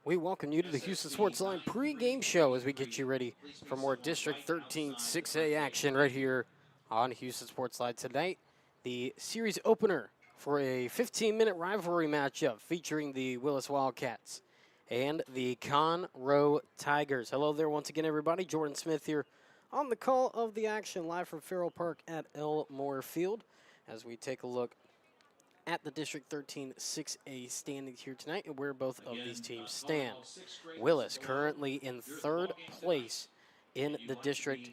We welcome you to the Houston Sports Line pre-game show as we get you ready for more District 13 6A action right here on Houston Sports Line tonight. The series opener for a 15-minute rivalry matchup featuring the Willis Wildkats and the Conroe Tigers. Hello there once again, everybody. Jordan Smith here on the call of the action live from Farrell Park at Elmore Field as we take a look at the District 13 6A standings here tonight and where both of these teams stand. Willis currently in third place in the district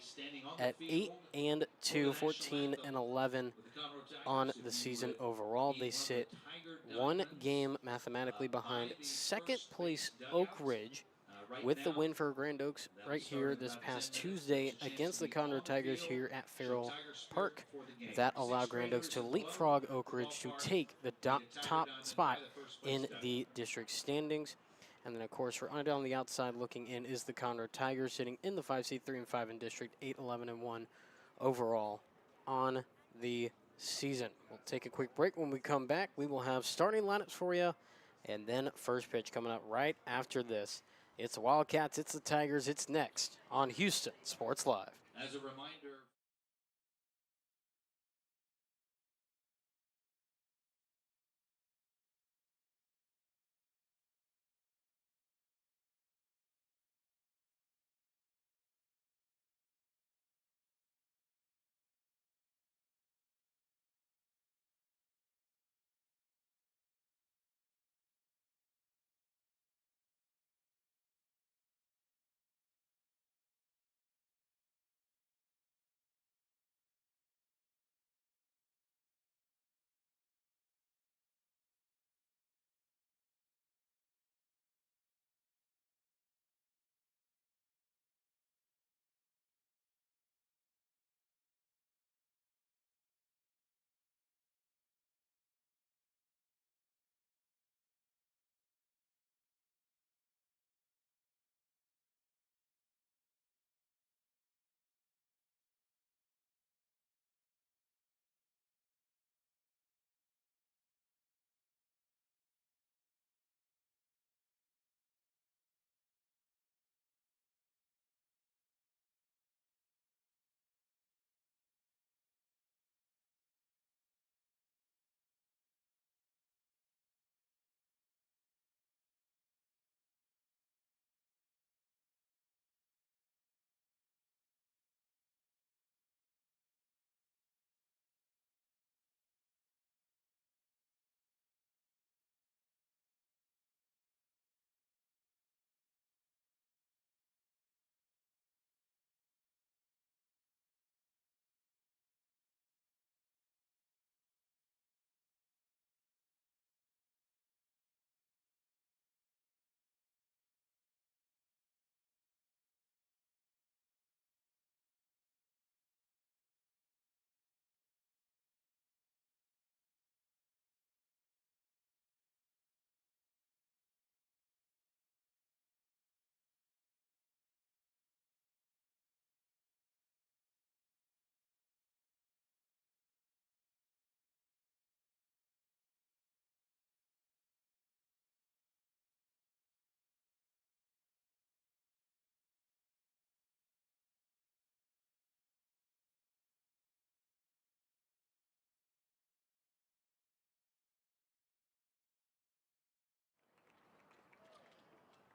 at 8-2, 14-11 on the season overall. They sit one game mathematically behind second place Oak Ridge, with the win for Grand Oaks right here this past Tuesday against the Conroe Tigers here at Farrell Park. That allowed Grand Oaks to leapfrog Oak Ridge to take the top spot in the district standings. And then, of course, right on the outside looking in is the Conroe Tigers, sitting in the 5 seed, 3-5 in district, 8-11-1 overall on the season. We'll take a quick break. When we come back, we will have starting lineups for you, and then first pitch coming up right after this. It's the Wildcats, it's the Tigers, it's next on Houston Sports Live. As a reminder,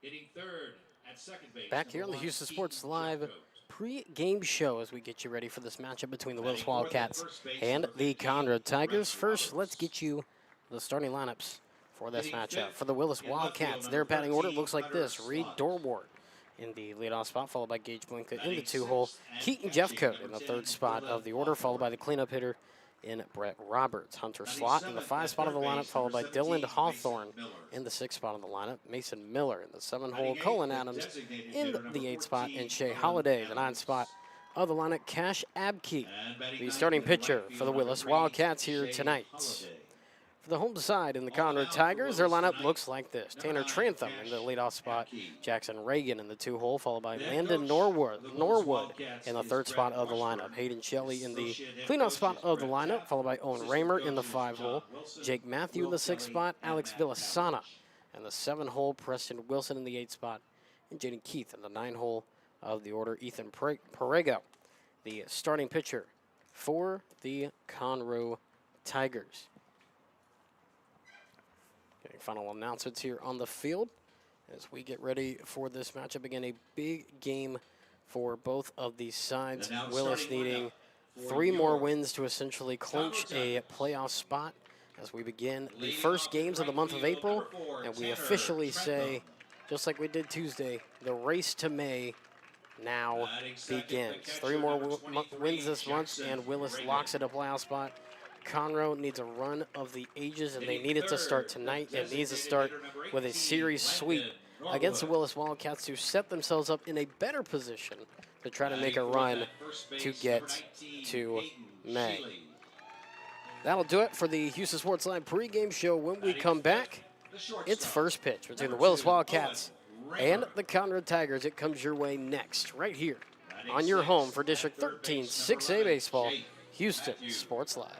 hitting third at second base. Back here on the Houston Sports Live pre-game show as we get you ready for this matchup between the Willis Wildcats and the Conroe Tigers. First, let's get you the starting lineups for this matchup. For the Willis Wildcats, their batting order looks like this. Reed Dorwart in the leadoff spot, followed by Gage Blinka in the 2-hole. Keaton Jeffcoat in the 3rd spot of the order, followed by the cleanup hitter in Brett Roberts. Hunter Slott in the 5 spot of the lineup, followed by Dylan Hawthorne in the 6th spot of the lineup. Mason Miller in the 7-hole. Colin Adams in the 8th spot. And Shea Holiday, the 9th spot of the lineup. Cash Abkey, the starting pitcher for the Willis Wildcats here tonight. For the home side in the Conroe Tigers, their lineup looks like this. Tanner Trantham in the leadoff spot. Jackson Reagan in the 2-hole, followed by Landon Norwood in the 3rd spot of the lineup. Hayden Shelley in the cleanup spot of the lineup, followed by Owen Raymer in the 5-hole. Jake Matthew in the 6th spot. Alex Villasana And the 7-hole, Preston Wilson in the 8th spot. And Jaden Keith in the 9-hole of the order, Ethan Parego, the starting pitcher for the Conroe Tigers. Getting final announcements here on the field as we get ready for this matchup. Again, a big game for both of these sides. Willis needing 3 more wins to essentially clinch a playoff spot as we begin the first games of the month of April. And we officially say, just like we did Tuesday, the race to May now begins. 3 more wins this month, and Willis locks at a playoff spot. Conroe needs a run of the ages, and they need it to start tonight. It needs to start with a series sweep against the Willis Wildkats to set themselves up in a better position to try to make a run to get to May. That'll do it for the Houston Sports Line pregame show. When we come back, it's first pitch between the Willis Wildkats and the Conroe Tigers. It comes your way next, right here on your home for District 13 6A Baseball, Houston Sports Live.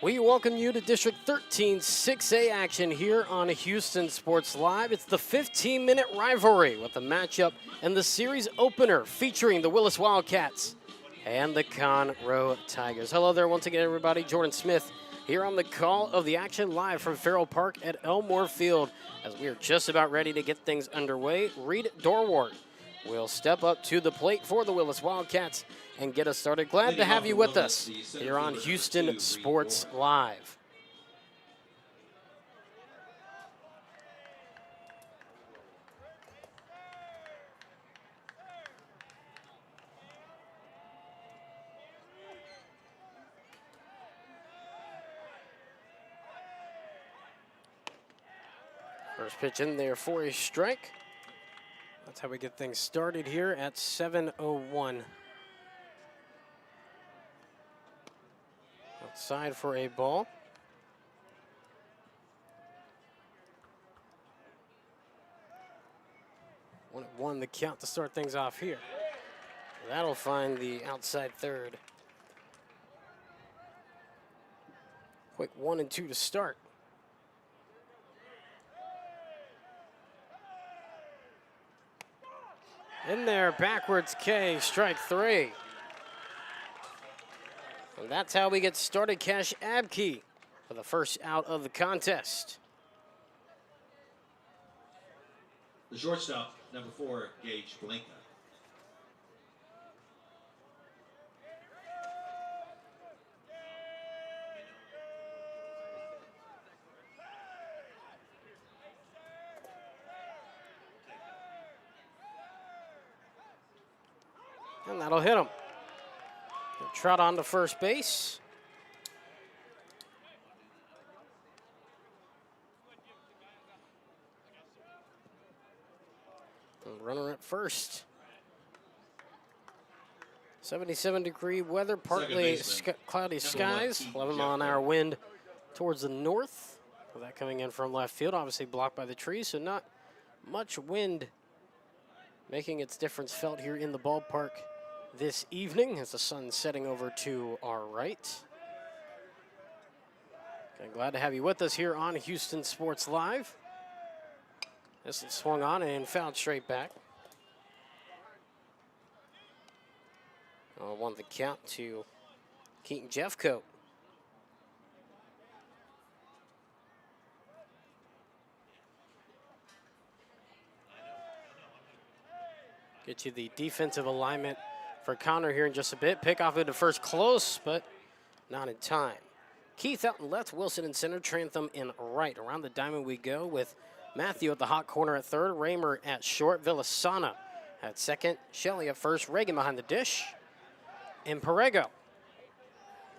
We welcome you to District 13 6A action here on Houston Sports Live. It's the 15-minute rivalry with the matchup and the series opener featuring the Willis Wildkats and the Conroe Tigers. Hello there once again, everybody. Jordan Smith here on the call of the action live from Farrell Park at Elmore Field as we are just about ready to get things underway. Reed Dorwart will step up to the plate for the Willis Wildkats and get us started. Glad to have you with us here on Houston Sports Live. First pitch in there for a strike. That's how we get things started here at 7:01. Outside for a ball. One the count to start things off here. That'll find the outside third. Quick 1 and 2 to start. In there, backwards K, strike 3. And that's how we get started. Cash Abkey for the first out of the contest. The shortstop, number 4, Gage Blinka. And that'll hit him. He'll trot on to first base. And runner at first. 77-degree weather, partly cloudy skies, 11-mile-an-hour wind towards the north. With that coming in from left field, obviously blocked by the trees, so not much wind making its difference felt here in the ballpark this evening as the sun's setting over to our right. Okay, glad to have you with us here on Houston Sports Live. This is swung on and fouled straight back. Won the count to Keaton Jeffcoat. Get you the defensive alignment for Conroe here in just a bit. Pick off into first, close, but not in time. Keith out in left, Wilson in center, Trantham in right. Around the diamond we go with Matthew at the hot corner at third, Raymer at short, Villasana at second, Shelley at first, Reagan behind the dish, and Perego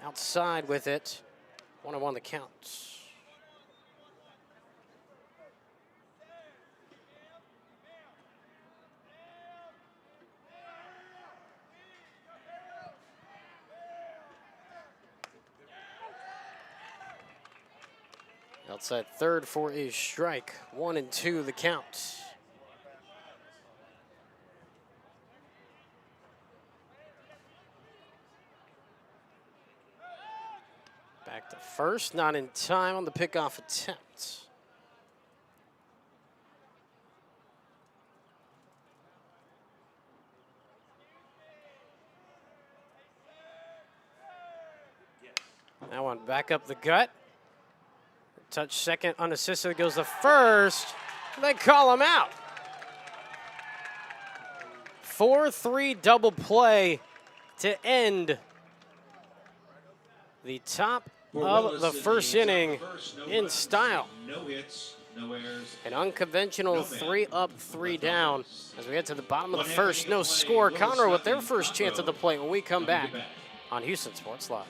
outside with it. 1-1 the count. Outside third for a strike. 1 and 2 the count. Back to first, not in time on the pickoff attempt. That one back up the gut. Touch second, unassisted, goes to first. They call him out. 4-3 double play to end the top of the first inning in style. No hits, no errors. An unconventional 3 up, 3 down. As we get to the bottom of the first, no score. Conroe with their first chance at the plate when we come back on Houston Sports Live.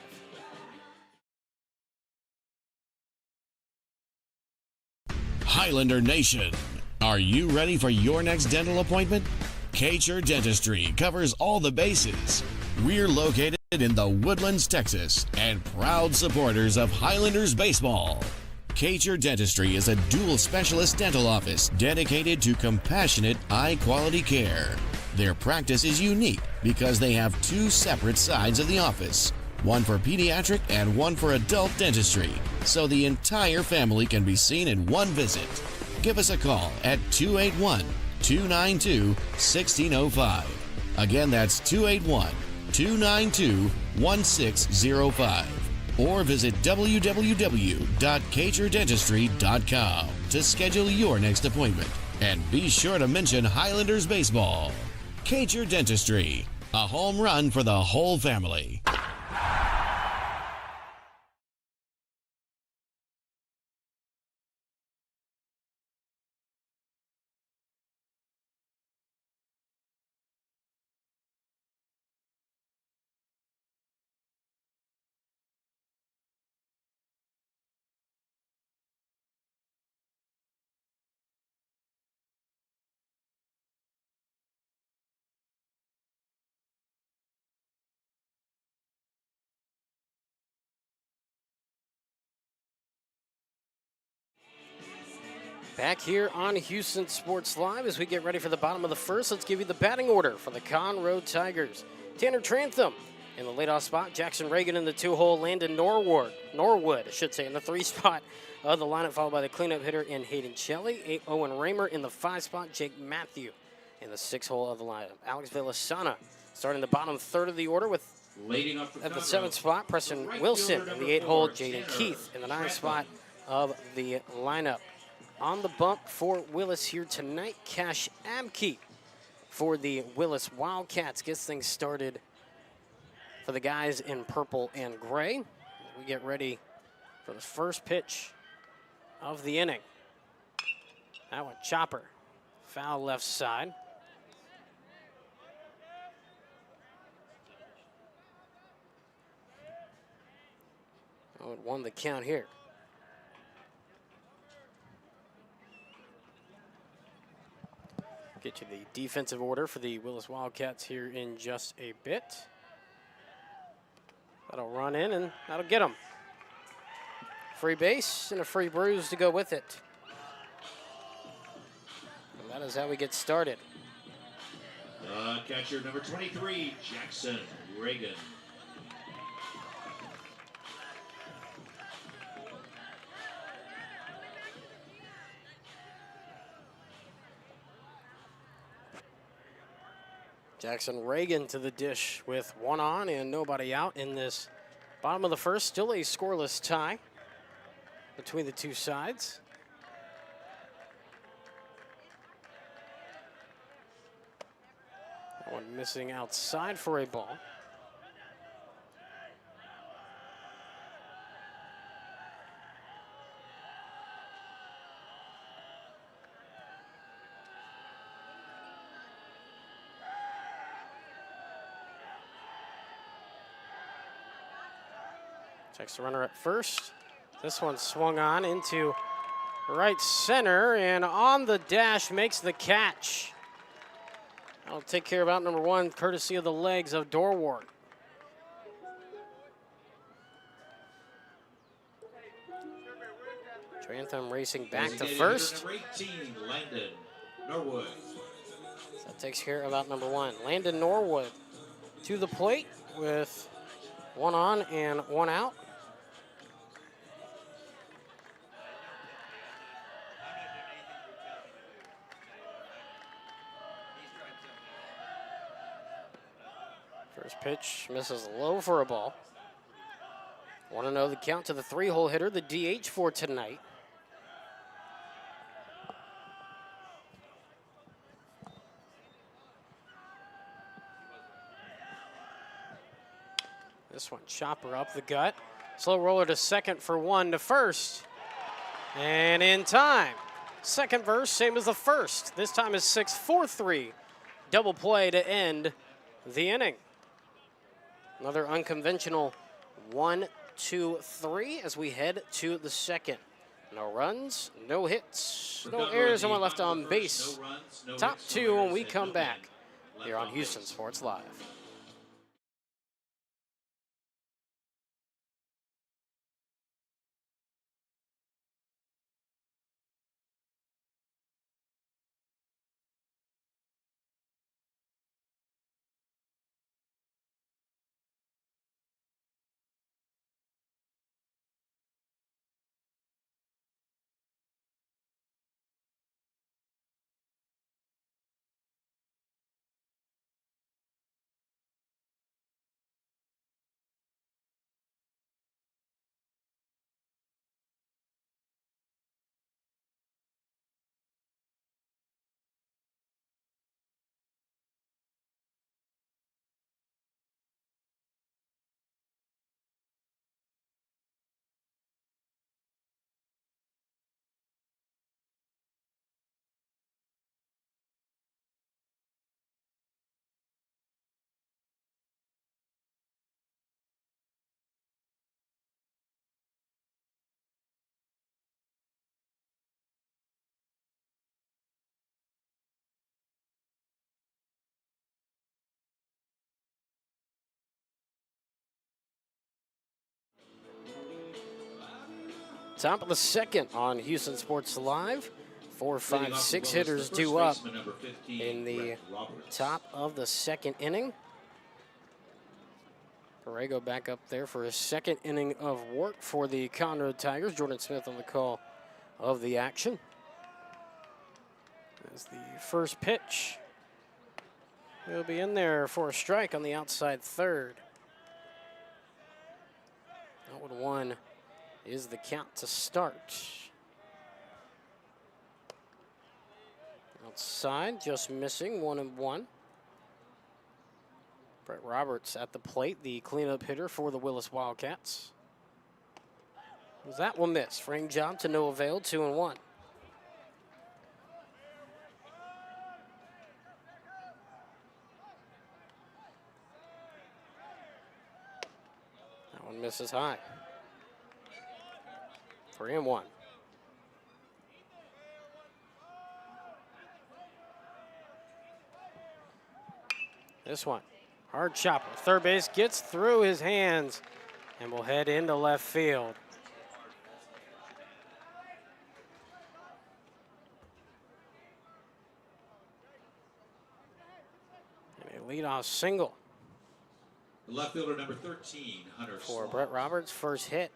Highlander Nation, are you ready for your next dental appointment? Kacher Dentistry covers all the bases. We're located in the Woodlands, Texas, and proud supporters of Highlanders baseball. Kacher Dentistry is a dual specialist dental office dedicated to compassionate, high-quality care. Their practice is unique because they have 2 separate sides of the office, one for pediatric and one for adult dentistry, so the entire family can be seen in one visit. Give us a call at 281-292-1605. Again, that's 292-1605 or visit www.txhsbsb.com to schedule your next appointment. And be sure to mention Highlanders Baseball. txhsbsb Dentistry, a home run for the whole family. Back here on Houston Sports Live as we get ready for the bottom of the first. Let's give you the batting order for the Conroe Tigers. Tanner Trantham in the leadoff spot. Jackson Reagan in the 2-hole. Landon Norwood, I should say, in the 3 spot of the lineup, followed by the cleanup hitter in Hayden Shelley. Owen Raymer in the 5 spot. Jake Matthew in the 6-hole of the lineup. Alex Villasana starting the bottom third of the order with at the 7th spot. Preston Wilson in the 8-hole. Jaden Keith in the 9th spot of the lineup. On the bump for Willis here tonight, Cash Abke for the Willis Wildkats gets things started for the guys in purple and gray. We get ready for the first pitch of the inning. That one, chopper, foul left side. Oh, it won the count here. Get you the defensive order for the Willis Wildkats here in just a bit. That'll run in and that'll get them. Free base and a free bruise to go with it. And that is how we get started. Catcher number 23, Jackson Reagan. Jackson Reagan to the dish with 1 on and nobody out in this bottom of the first. Still a scoreless tie between the two sides. That one missing outside for a ball. Checks the runner at first. This one swung on into right center and on the dash makes the catch. I'll take care of out number 1, courtesy of the legs of Dorwart. Trantham racing back to first. Number 18, Landon Norwood. So that takes care of out number 1. Landon Norwood to the plate with 1 on and 1 out. First pitch misses low for a ball. 1-0 the count to the 3-hole hitter, the DH for tonight. This one, chopper up the gut. Slow roller to second for 1 to first. And in time. Second verse, same as the first. This time is 6-4-3. Double play to end the inning. Another unconventional 1-2-3 as we head to the second. No runs, no hits, no errors, and one left on base. Top 2 when we come back here on Houston Sports Live. Top of the second on Houston Sports Live. 4, 5, 6 hitters the due first up baseman, number 15, in the Brett Roberts. top of the second inning. Borrego back up there for his second inning of work for the Conroe Tigers. Jordan Smith on the call of the action. As the first pitch, he'll be in there for a strike on the outside third. 0-1 is the count to start. Outside, just missing, 1-1. Brett Roberts at the plate, the cleanup hitter for the Willis Wildkats. That will miss. Frame job to no avail, 2-1. That one misses high. 3-1. This one, hard chopper. Third base gets through his hands and will head into left field. And a leadoff single The left fielder, number 13, Hunter for Sloan. Brett Roberts. First hit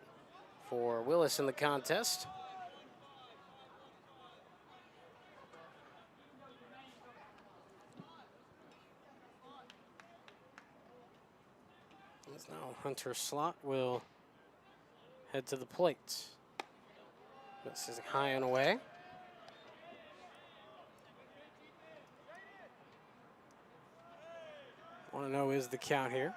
for Willis in the contest. Now Hunter Slot will head to the plate. This is high and away. Want to know is the count here.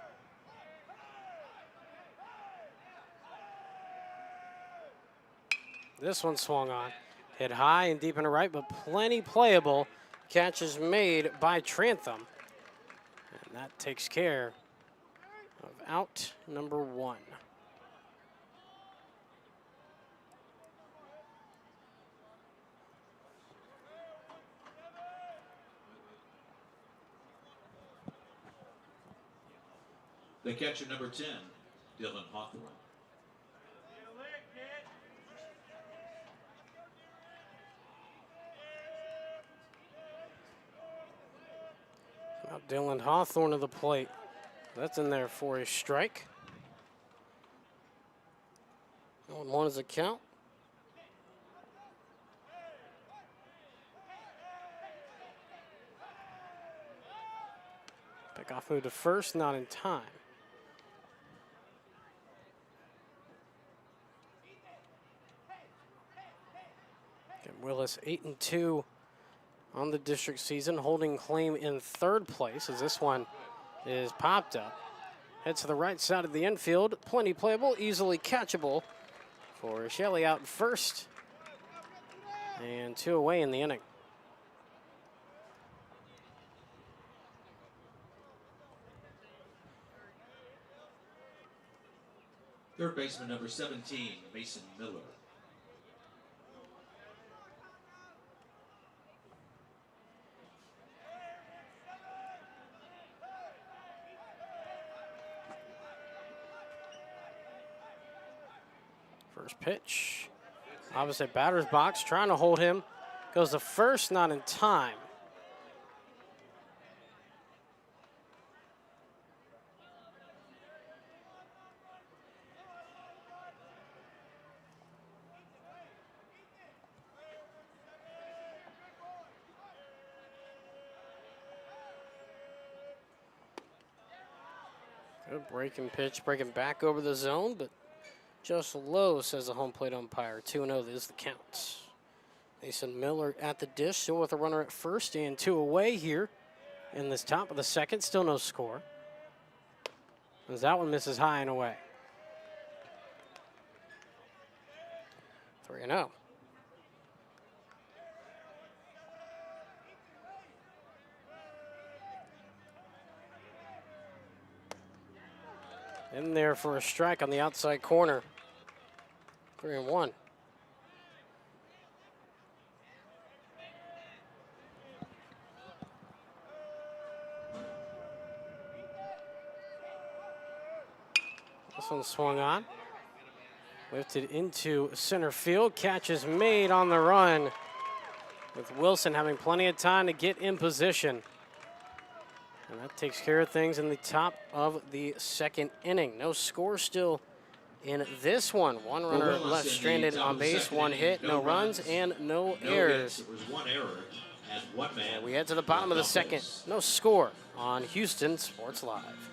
This one swung on. Hit high and deep and right, but plenty playable. Catch is made by Trantham. And that takes care of out number 1. The catcher, number 10, Dylan Hawthorne. Now Dylan Hawthorne to the plate. That's in there for a strike. 0-1 is the count. Pickoff move to first, not in time. Again, Willis 8-2 on the district season, holding claim in third place as this one is popped up. Heads to the right side of the infield. Plenty playable, easily catchable for Shelley out first. And 2 away in the inning. Third baseman, number 17, Mason Miller. First pitch. Opposite batter's box, trying to hold him. Goes to first, not in time. Good breaking pitch, breaking back over the zone, but just low, says the home plate umpire. 2-0 is the count. Mason Miller at the dish, still with a runner at first and 2 away here in this top of the second. Still no score. As that one misses high and away. 3-0. In there for a strike on the outside corner. 3-1. This one swung on. Lifted into center field. Catch is made on the run, with Wilson having plenty of time to get in position. And that takes care of things in the top of the second inning. No score still in this one. One runner left stranded on base, one hit, no runs, and no errors. There was one error and one man. And we head to the bottom of the second. No score on Houston Sports Live.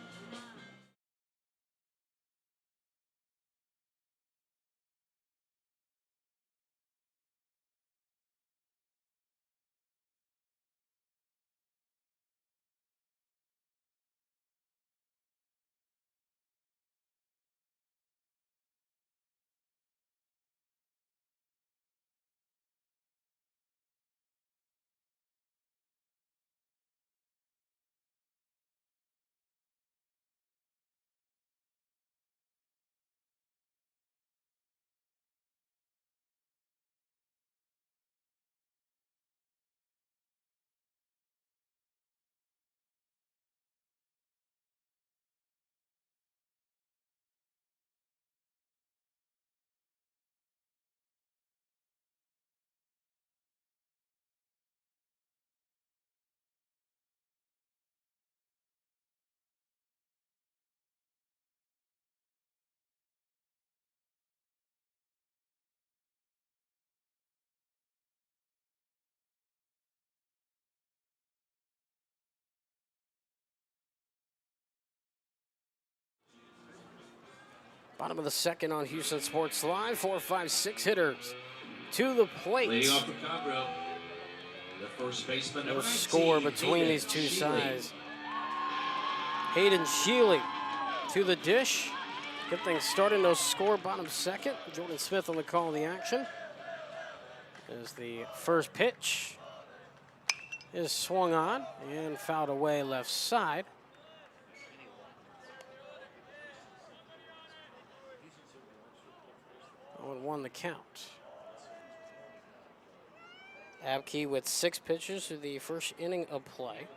Bottom of the second on Houston Sports Live. 4, 5, 6 hitters to the plate. Leading off for Conroe, the first baseman, No number 19, score between Hayden these two Sheely. sides. Hayden Sheely to the dish. Get things started. No score. Bottom second. Jordan Smith on the call of the action. As the first pitch is swung on and fouled away left side. 0-1 the count. Abke with 6 pitches through the first inning of play.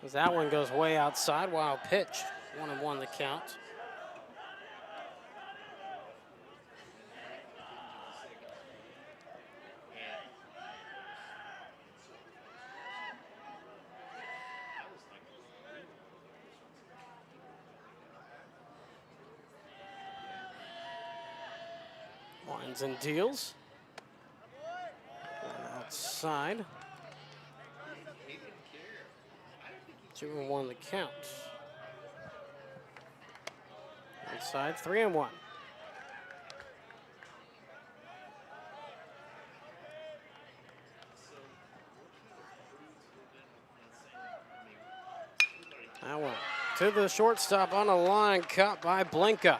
As that one goes way outside, wild pitch. 1-1 the count. Winds and deals. And outside. 2-1 the count. Inside, 3-1. That one to the shortstop on a line, caught by Blinka.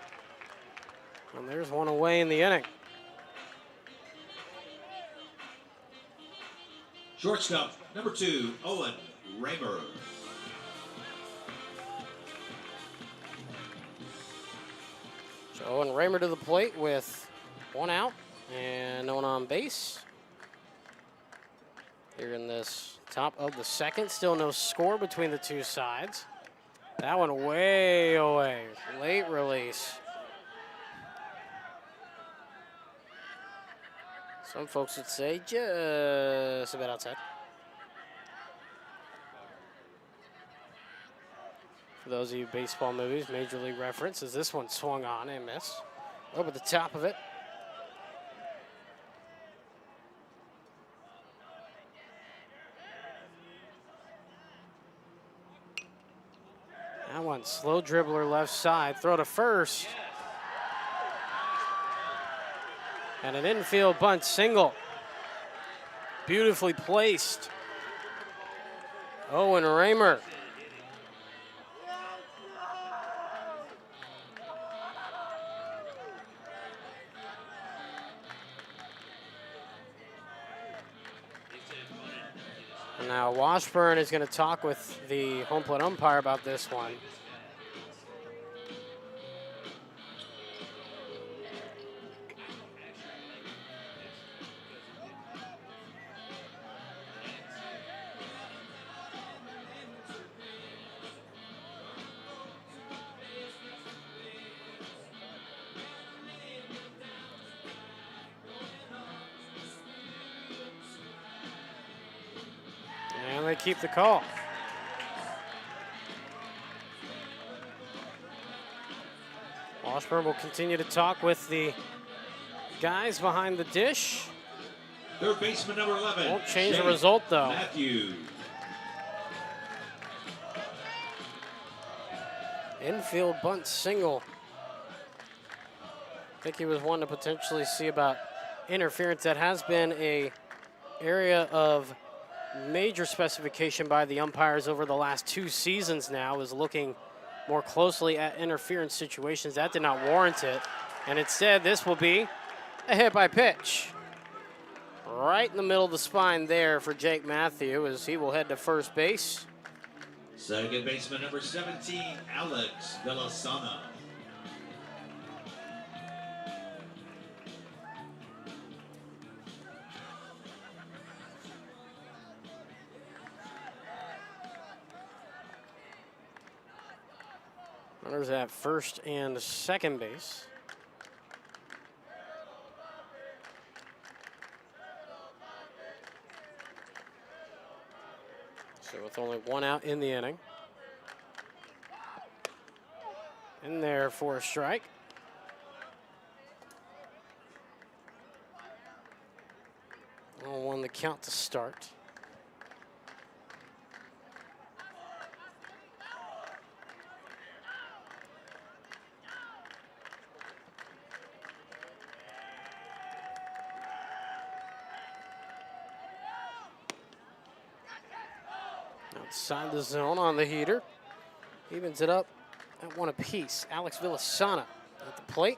And there's one away in the inning. Shortstop, number 2, Owen Raymer. So Owen Raymer to the plate with 1 out and no one on base. Here in this top of the second, still no score between the two sides. That one way away, late release. Some folks would say just a bit outside. For those of you baseball movies, Major League reference, as this one swung on and missed. Over the top of it. That one, slow dribbler left side, throw to first. And an infield bunt single. Beautifully placed. Owen Raymer. And now Washburn is going to talk with the home plate umpire about this one. keep the call. Washburn will continue to talk with the guys behind the dish. Third baseman number 11. Won't change the result, though. Matthew. Infield bunt single. I think he was one to potentially see about interference. That has been a area of major specification by the umpires over the last 2 seasons now, is looking more closely at interference situations. That did not warrant it. And instead, this will be a hit by pitch. Right in the middle of the spine there for Jake Matthew, as he will head to first base. Second baseman number 17, Alex Villasana. Runners at first and second base. So with only 1 out in the inning. In there for a strike. Oh, 1 the count to start. Outside the zone on the heater. Evens it up at 1 apiece. Alex Villasana at the plate.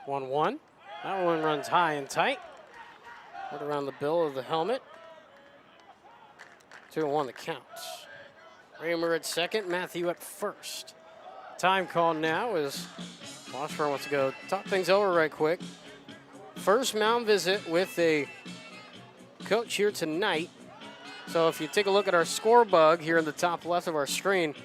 One. That one runs high and tight. Right around the bill of the helmet. 2-1 the count. Raymer at second, Matthew at first. Time call now is Washburn wants to go talk things over right quick. First mound visit with a coach here tonight. So if you take a look at our score bug here in the top left of our screen,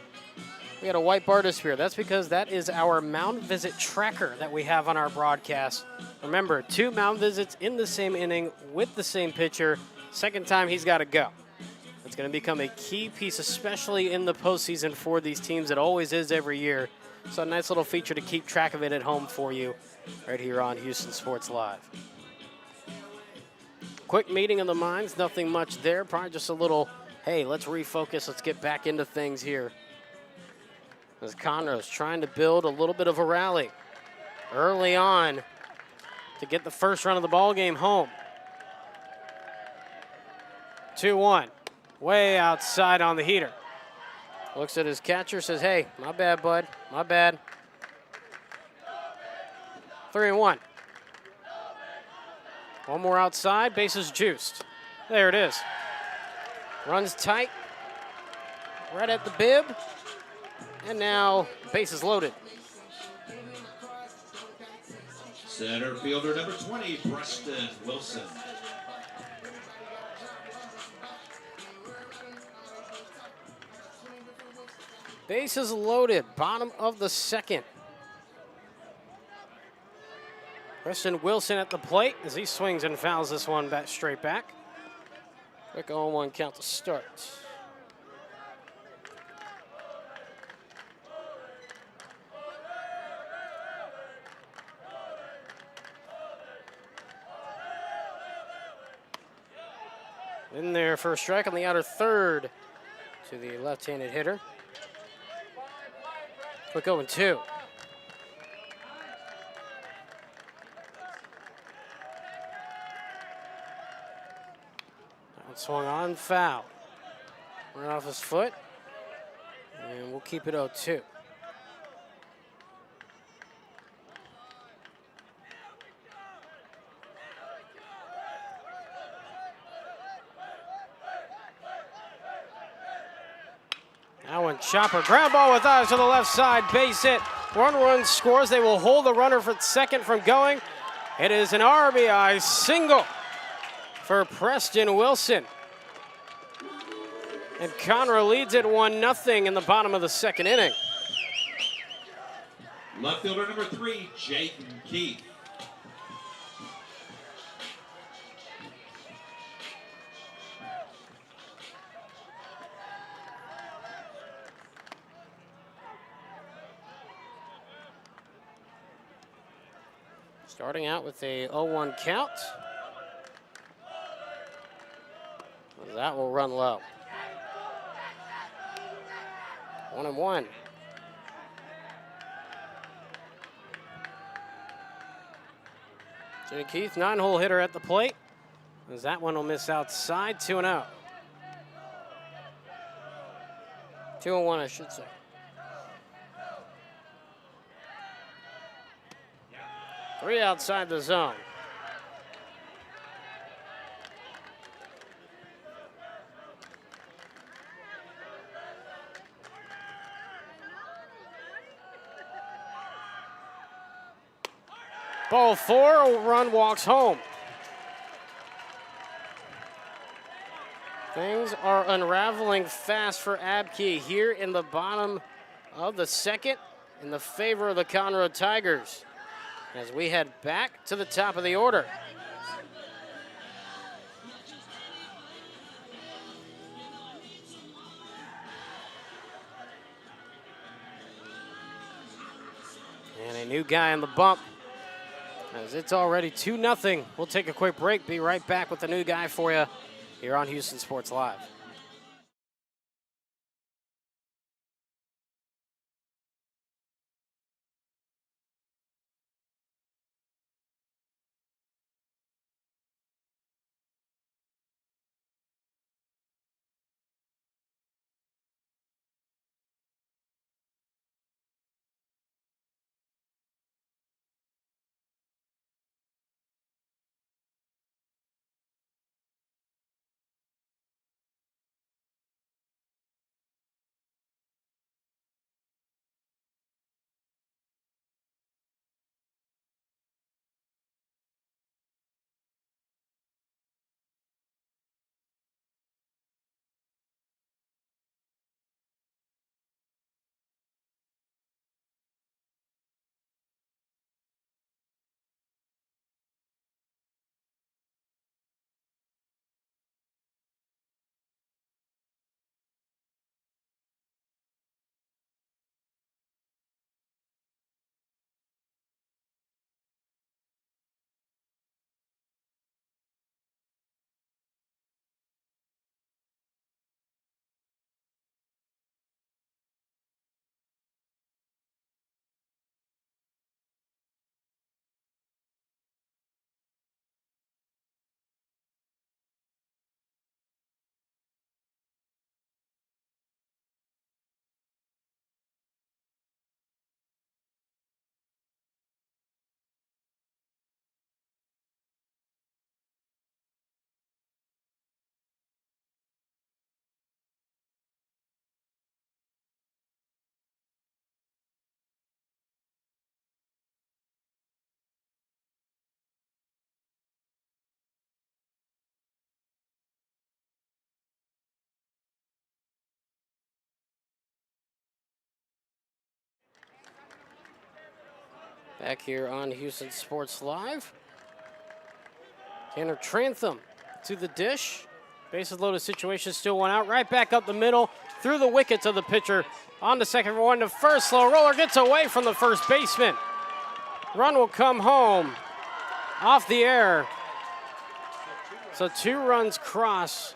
we had a white bar disappear. That's because that is our mound visit tracker that we have on our broadcast. Remember, 2 mound visits in the same inning with the same pitcher. Second time, he's got to go. It's going to become a key piece, especially in the postseason for these teams. It always is every year. So a nice little feature to keep track of it at home for you right here on Houston Sports Live. Quick meeting of the minds, nothing much there. Probably just a little, hey, let's refocus, let's get back into things here. As Conroe's trying to build a little bit of a rally early on to get the first run of the ball game home. 2-1, way outside on the heater. Looks at his catcher, says, hey, my bad, bud, my bad. 3-1. One more outside, bases juiced. There it is. Runs tight, right at the bib, and now bases loaded. Center fielder number 20, Preston Wilson. Bases loaded, bottom of the second. Preston Wilson at the plate as he swings and fouls this one back straight back. Quick 0-1 count to start. In there for a strike on the outer third to the left-handed hitter. Quick 0-2. Swung on, foul. Right off his foot. And we'll keep it 0-2. That one, chopper. Ground ball with eyes to the left side. Base hit. Run scores. They will hold the runner for second from going. It is an RBI single for Preston Wilson. And Conroe leads it 1-0 in the bottom of the second inning. Left fielder number 3, Jake Keith. Starting out with a 0-1 count. That will run low. 1-1. Jimmy Keith, 9-hole hitter at the plate. As that one will miss outside, 2-0. 2-1, I should say. Three outside the zone. Ball four, a run walks home. Things are unraveling fast for Abkey here in the bottom of the second in the favor of the Conroe Tigers as we head back to the top of the order. And a new guy on the bump. As it's already 2-0. We'll take a quick break. Be right back with the new guy for you here on Houston Sports Live. Back here on Houston Sports Live. Tanner Trantham to the dish. Bases loaded situation, still one out. Right back up the middle, through the wicket to the pitcher. On to second for one to first. Slow roller gets away from the first baseman. Run will come home off the air. So 2 runs cross.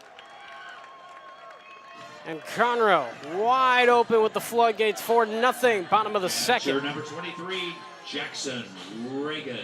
And Conroe wide open with the floodgates, 4-0, bottom of the second. Number 23, Jackson Reagan.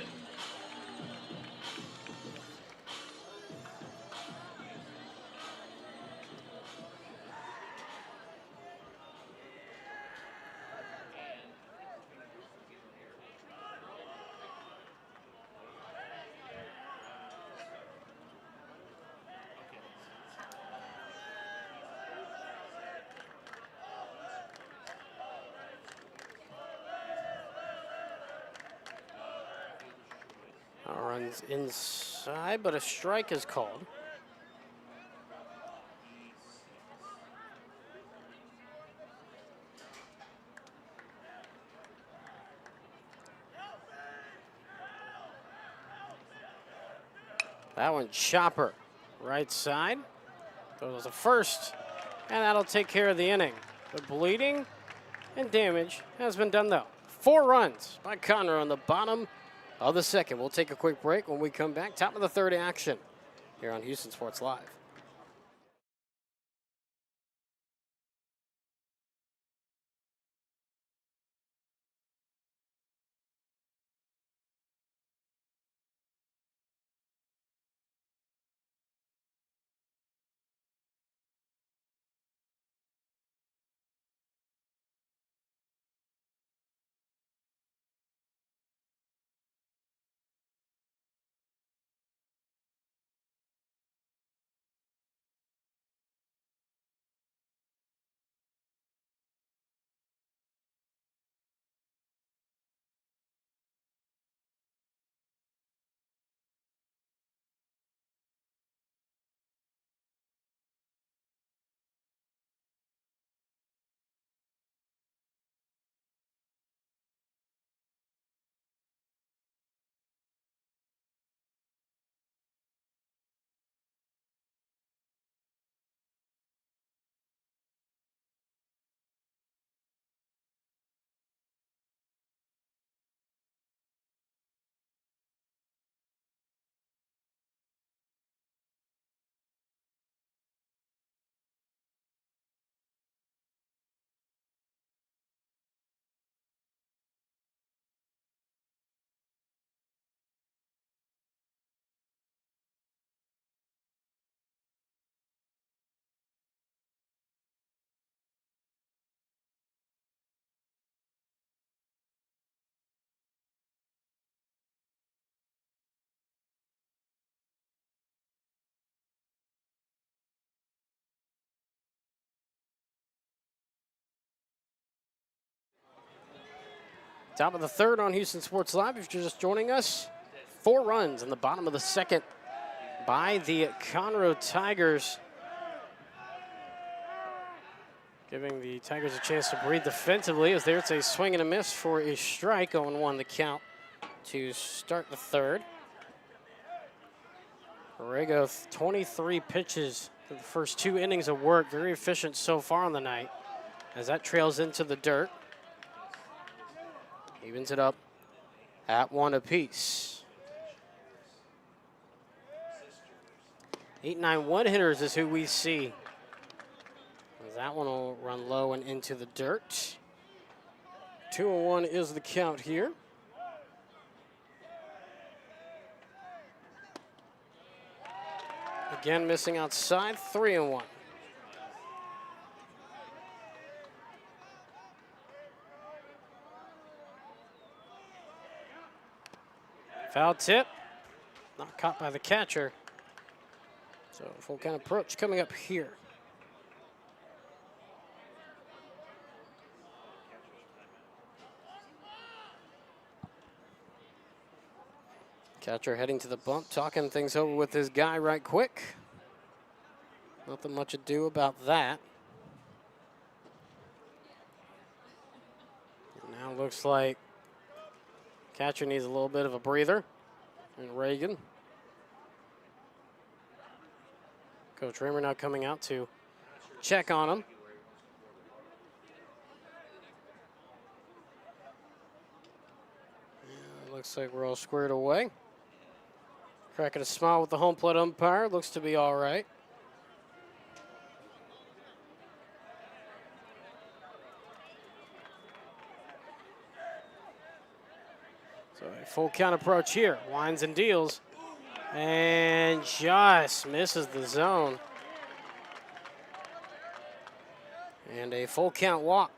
Runs inside, but a strike is called. That one chopper, right side. That was a first, and that'll take care of the inning. The bleeding and damage has been done though. 4 runs by Conroe in the bottom of the second. We'll take a quick break. When we come back, top of the third action here on Houston Sports Live. Top of the third on Houston Sports Live. If you're just joining us, 4 runs in the bottom of the second by the Conroe Tigers, giving the Tigers a chance to breathe defensively, as there's a swing and a miss for a strike. 0-1 the count to start the third. Borrego, 23 pitches for the first 2 innings of work. Very efficient so far on the night, as that trails into the dirt. Evens it up at 1 apiece. 8-9 one-hitters is who we see. That one will run low and into the dirt. 2-1 is the count here. Again, missing outside, 3-1. Foul tip, not caught by the catcher. So full count approach coming up here. Catcher heading to the bump, talking things over with his guy right quick. Nothing much ado about that. And now looks like catcher needs a little bit of a breather. And Reagan. Coach Raymer now coming out to check on him. Yeah, looks like we're all squared away. Cracking a smile with the home plate umpire. Looks to be all right. So a full count approach here. Winds and deals. And just misses the zone. And a full count walk.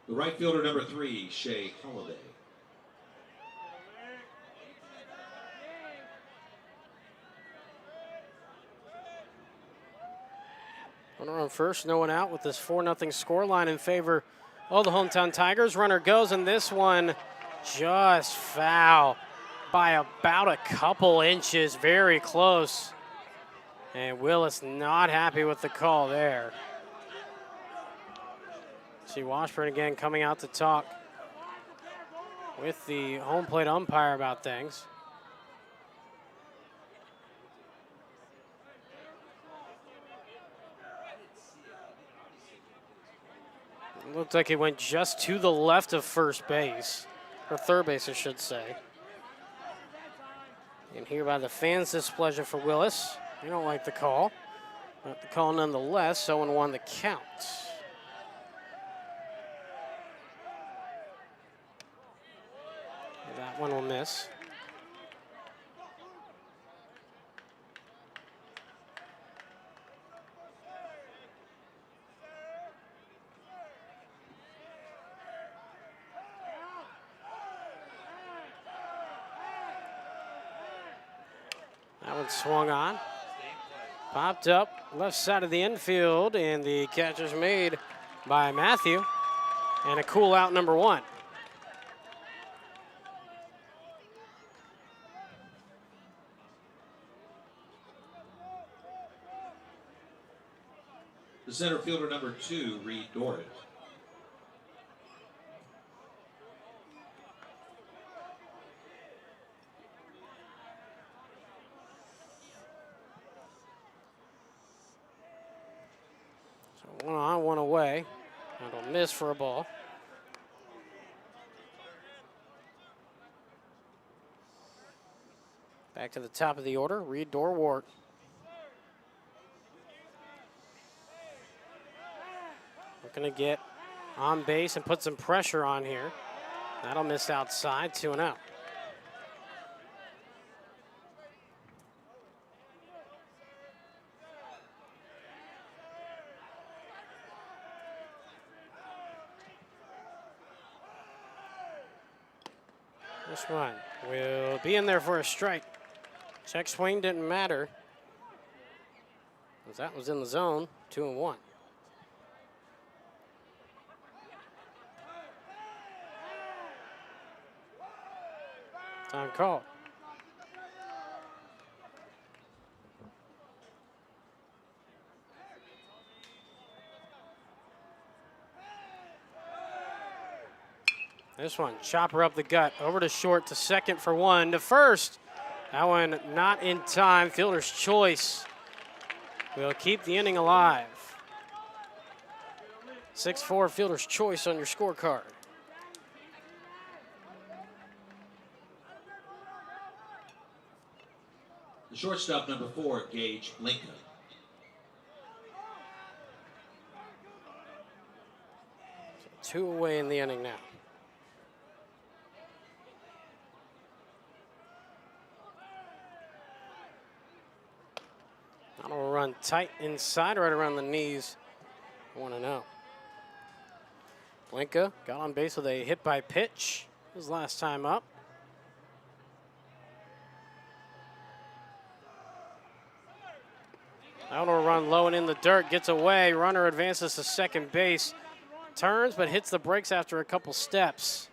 The right fielder, number 3, Shea Holiday. Runner on first, no one out with this 4-0 scoreline in favor of the hometown Tigers. Runner goes, and this one just foul by about a couple inches, very close. And Willis not happy with the call there. See Washburn again coming out to talk with the home plate umpire about things. Looked like he went just to the left of first base, or third base, I should say. And here by the fans' displeasure for Willis. They don't like the call, but the call nonetheless. 0-1 the count. That one will miss. That one swung on. Popped up left side of the infield, and the catch is made by Matthew. And a cool out, number 1. The center fielder, number 2, Reed Dorrit. So 1 on, 1 away. That'll miss for a ball. Back to the top of the order, Reed Dorwart. Looking to get on base and put some pressure on here. That'll miss outside, 2-0. This one will be in there for a strike. Check swing didn't matter, as that was in the zone, 2-1. Time called. This one, chopper up the gut, over to short, to second for 1, to first. That one not in time, fielder's choice. Will keep the inning alive. 6-4 fielder's choice on your scorecard. The shortstop, number 4, Gage Lincoln. So 2 away in the inning now. That'll run tight inside, right around the knees. 1-0. Blinka got on base with a hit by pitch his last time up. That'll run low and in the dirt, gets away. Runner advances to second base. Turns, but hits the brakes after a couple steps.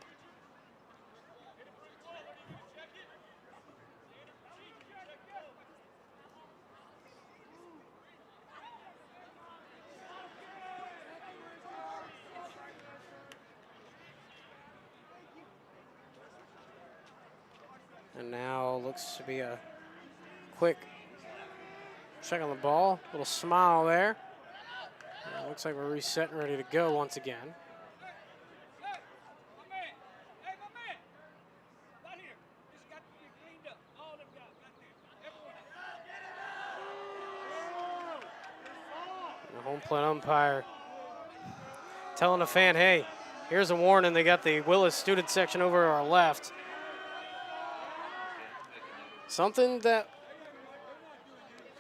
And now looks to be a quick check on the ball. Little smile there. Looks like we're reset and ready to go once again. The home plate umpire telling a fan, hey, here's a warning. They got the Willis student section over our left. Something that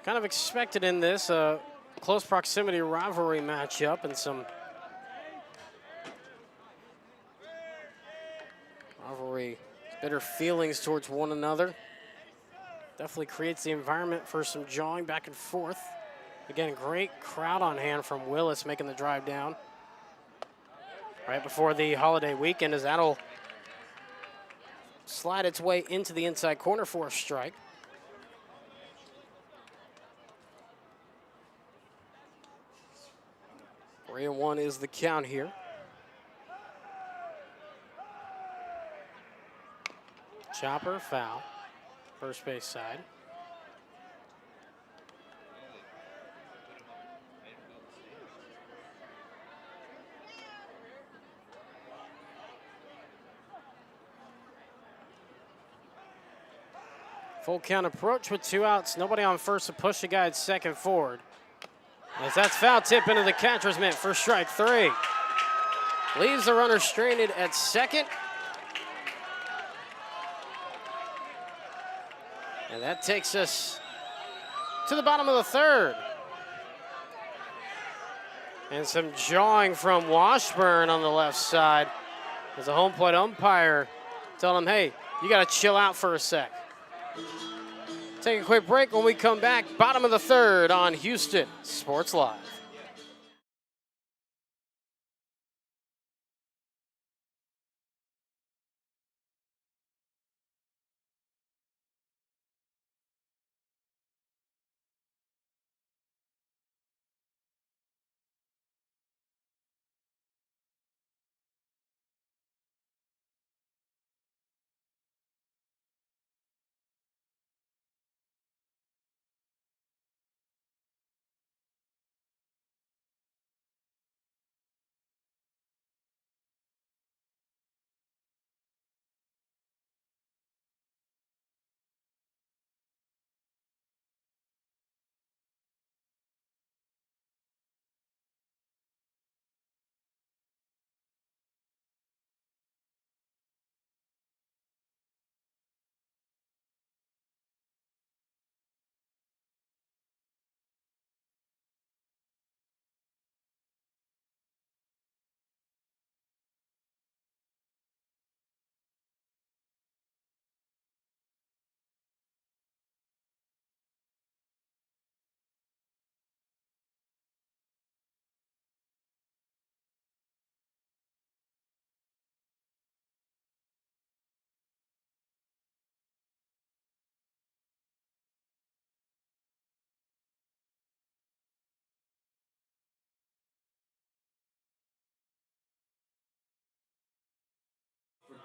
kind of expected in this close proximity rivalry matchup, and some rivalry, bitter feelings towards one another. Definitely creates the environment for some jawing back and forth. Again, great crowd on hand from Willis making the drive down right before the holiday weekend, as that'll slide its way into the inside corner for a strike. 3-1 is the count here. Chopper, foul, first base side. Full count approach with 2 outs. Nobody on first to push the guy at second forward. As that's foul tip into the catcher's mitt for strike 3. Leaves the runner stranded at second. And that takes us to the bottom of the third. And some jawing from Washburn on the left side as the home plate umpire telling him, hey, you got to chill out for a sec. Take a quick break. When we come back, bottom of the third on Houston Sports Live.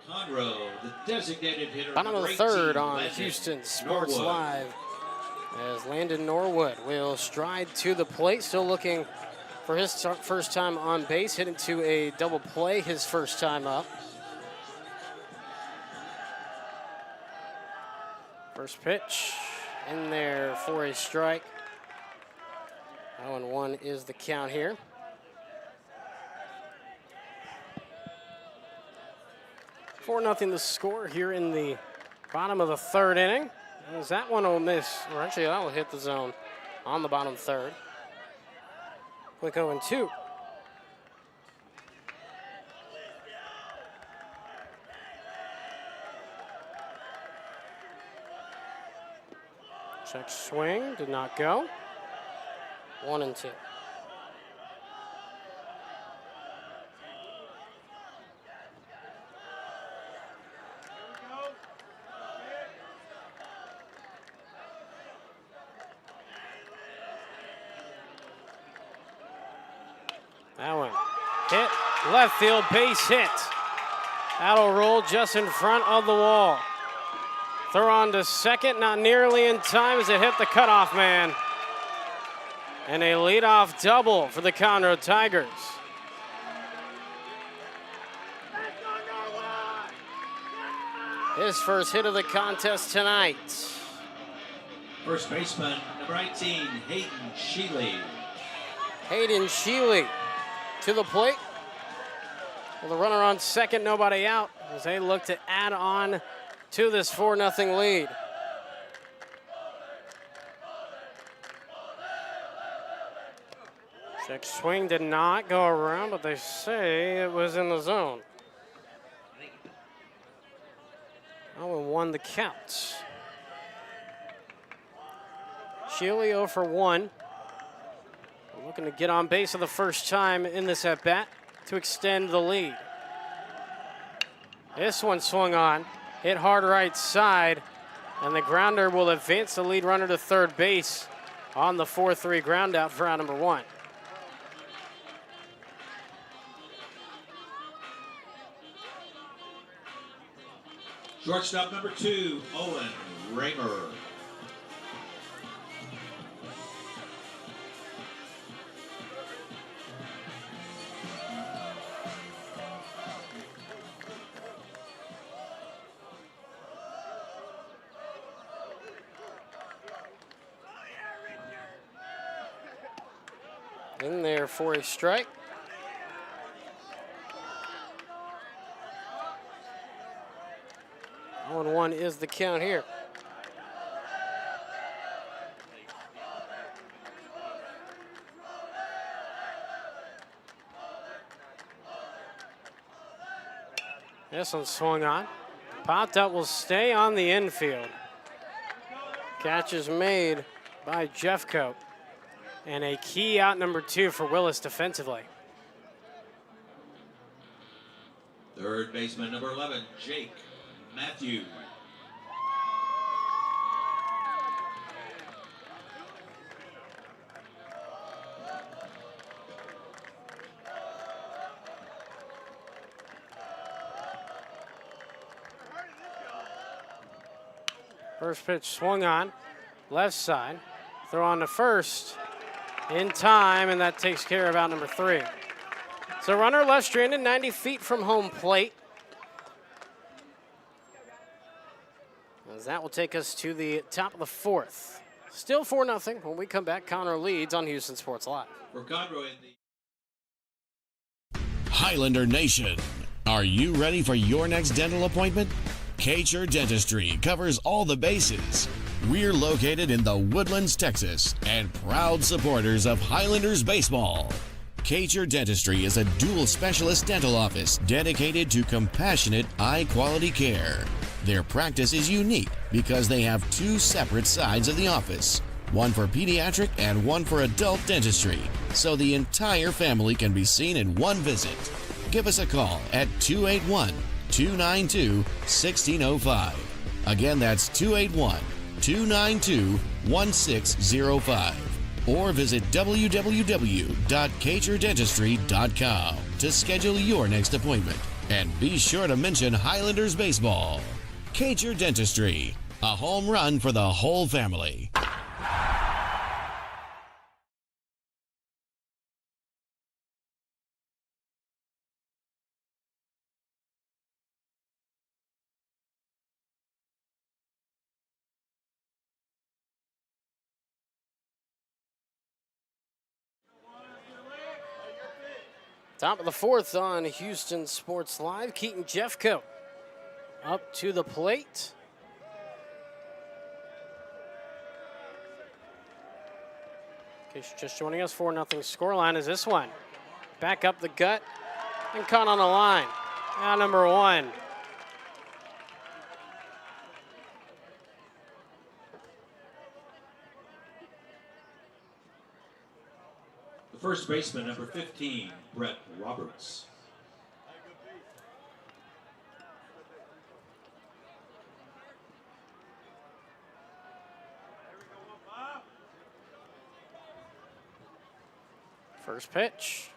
Conroe, the designated hitter. Bottom of the third on Houston Sports Norwood. Live. As Landon Norwood will stride to the plate, still looking for his first time on base, hit into a double play his first time up. First pitch in there for a strike. 0-1 is the count here. 4-0 the score here in the bottom of the third inning. As that one will miss, or actually that will hit the zone on the bottom third. Quick 0-2. Check swing, did not go. 1-2. That one hit left field, base hit. That'll roll just in front of the wall. Throw on to second, not nearly in time as it hit the cutoff man. And a leadoff double for the Conroe Tigers. His first hit of the contest tonight. First baseman, number 19, Hayden Sheely. Hayden Sheely to the plate. With a runner on second, nobody out, as they look to add on to this 4-0 lead. Check swing did not go around, but they say it was in the zone. 0-1 the count. Sheely 0 for 1. Looking to get on base for the first time in this at-bat to extend the lead. This one swung on, hit hard right side, and the grounder will advance the lead runner to third base on the 4-3 ground out for out number 1. Shortstop number 2, Owen Raymer. in there for a strike. Oh, and 1 is the count here. This one swung on. Popped up, will stay on the infield. Catch is made by Jeffcoat. And a key out number 2 for Willis defensively. Third baseman, number 11, Jake Matthew. First pitch swung on, left side. Throw on to first in time, and that takes care of out number 3. So runner left stranded 90 feet from home plate. As that will take us to the top of the 4th. Still 4-0. When we come back, Conroe leads on Houston Sports Live. For Conroe in the Highlander Nation, are you ready for your next dental appointment? Kacher Dentistry covers all the bases. We're located in the Woodlands, Texas, and proud supporters of Highlanders baseball. Kacher Dentistry is a dual specialist dental office dedicated to compassionate, high-quality care. Their practice is unique because they have 2 separate sides of the office, one for pediatric and one for adult dentistry, so the entire family can be seen in one visit. Give us a call at 281-292-1605. Again, that's 281-292-1605. Or visit www.kacherdentistry.com to schedule your next appointment. And be sure to mention Highlanders baseball. Kacher Dentistry, a home run for the whole family. Top of the 4th on Houston Sports Live. Keaton Jeffcoat up to the plate. In case you're just joining us, 4-0 scoreline is this one. Back up the gut and caught on the line. Out number 1. The first baseman, number 15, Brett Roberts. First pitch.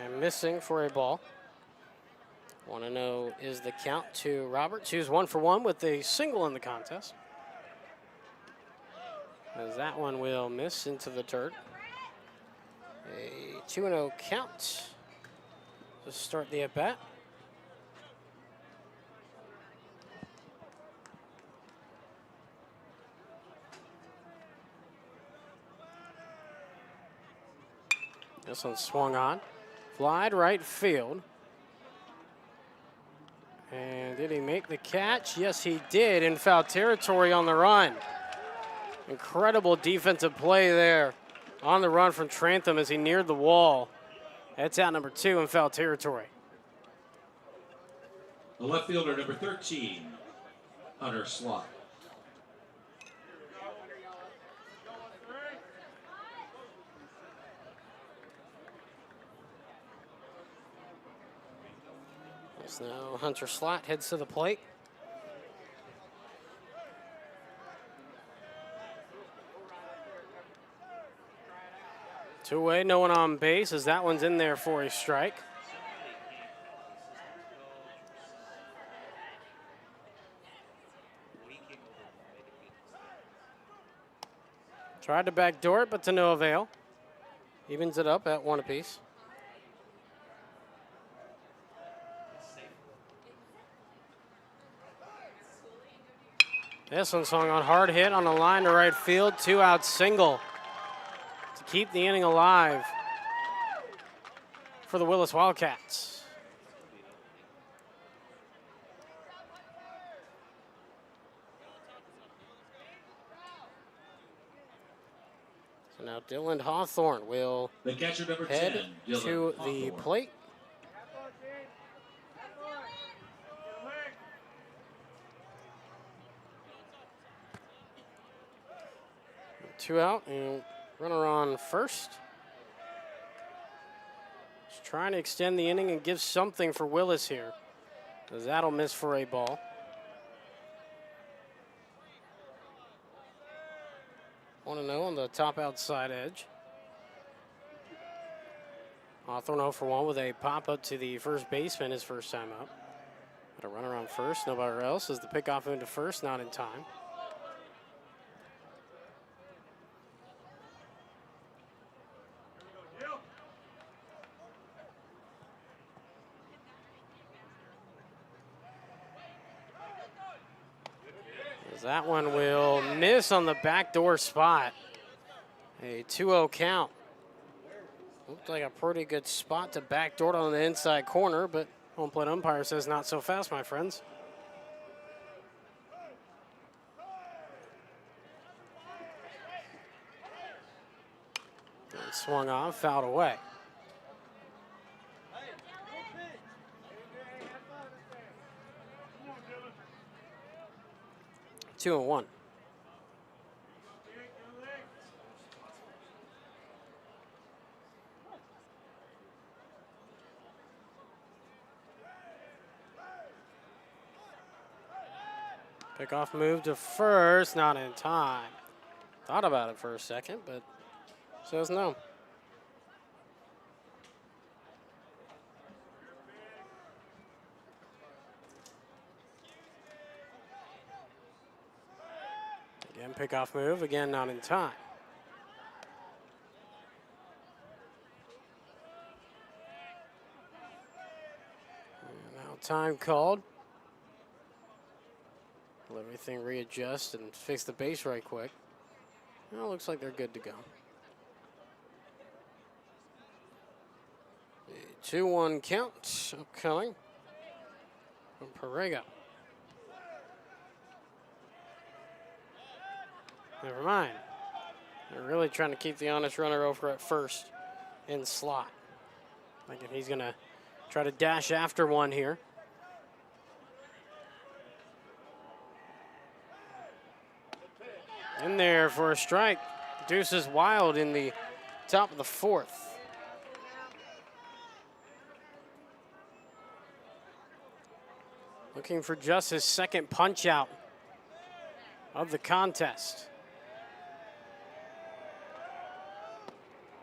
And missing for a ball. 1-0 is the count to Roberts, who's 1 for 1 with a single in the contest. As that one will miss into the dirt. A 2-0 count to start the at-bat. This one swung on. Flied right field. And did he make the catch? Yes, he did, in foul territory on the run. Incredible defensive play there on the run from Trantham as he neared the wall. That's out number 2 in foul territory. The left fielder, number 13, Hunter Slot. So now Hunter Slot heads to the plate. Two-away, no one on base as that one's in there for a strike. Tried to backdoor it, but to no avail. Evens it up at 1 apiece. This one swung on, hard hit on the line to right field, 2-out single to keep the inning alive for the Willis Wildkats. So now Dylan Hawthorne will The catcher number head 10, to Dylan the Hawthorne. plate. Two out and runner on first. Just trying to extend the inning and give something for Willis here, as that'll miss for a ball. Want to know on the top outside edge. Hawthorne 0 for 1 with a pop up to the first baseman his first time up. Got a runner on first, nobody else as the pickoff into first, not in time. As that one will miss on the backdoor spot. A 2-0 count. Looked like a pretty good spot to backdoor on the inside corner, but home plate umpire says not so fast, my friends. And swung off, fouled away. Two and one. Pickoff move to first, not in time. Thought about it for a second, but says no. Again, pickoff move, again not in time. And now time called. Let everything readjust and fix the base right quick. Well, looks like they're good to go. The 2-1 count upcoming from Parega. Never mind. They're really trying to keep the honest runner over at first in slot. Thinking he's going to try to dash after one here. In there for a strike. Deuces wild in the top of the fourth. Looking for just his second punch out of the contest.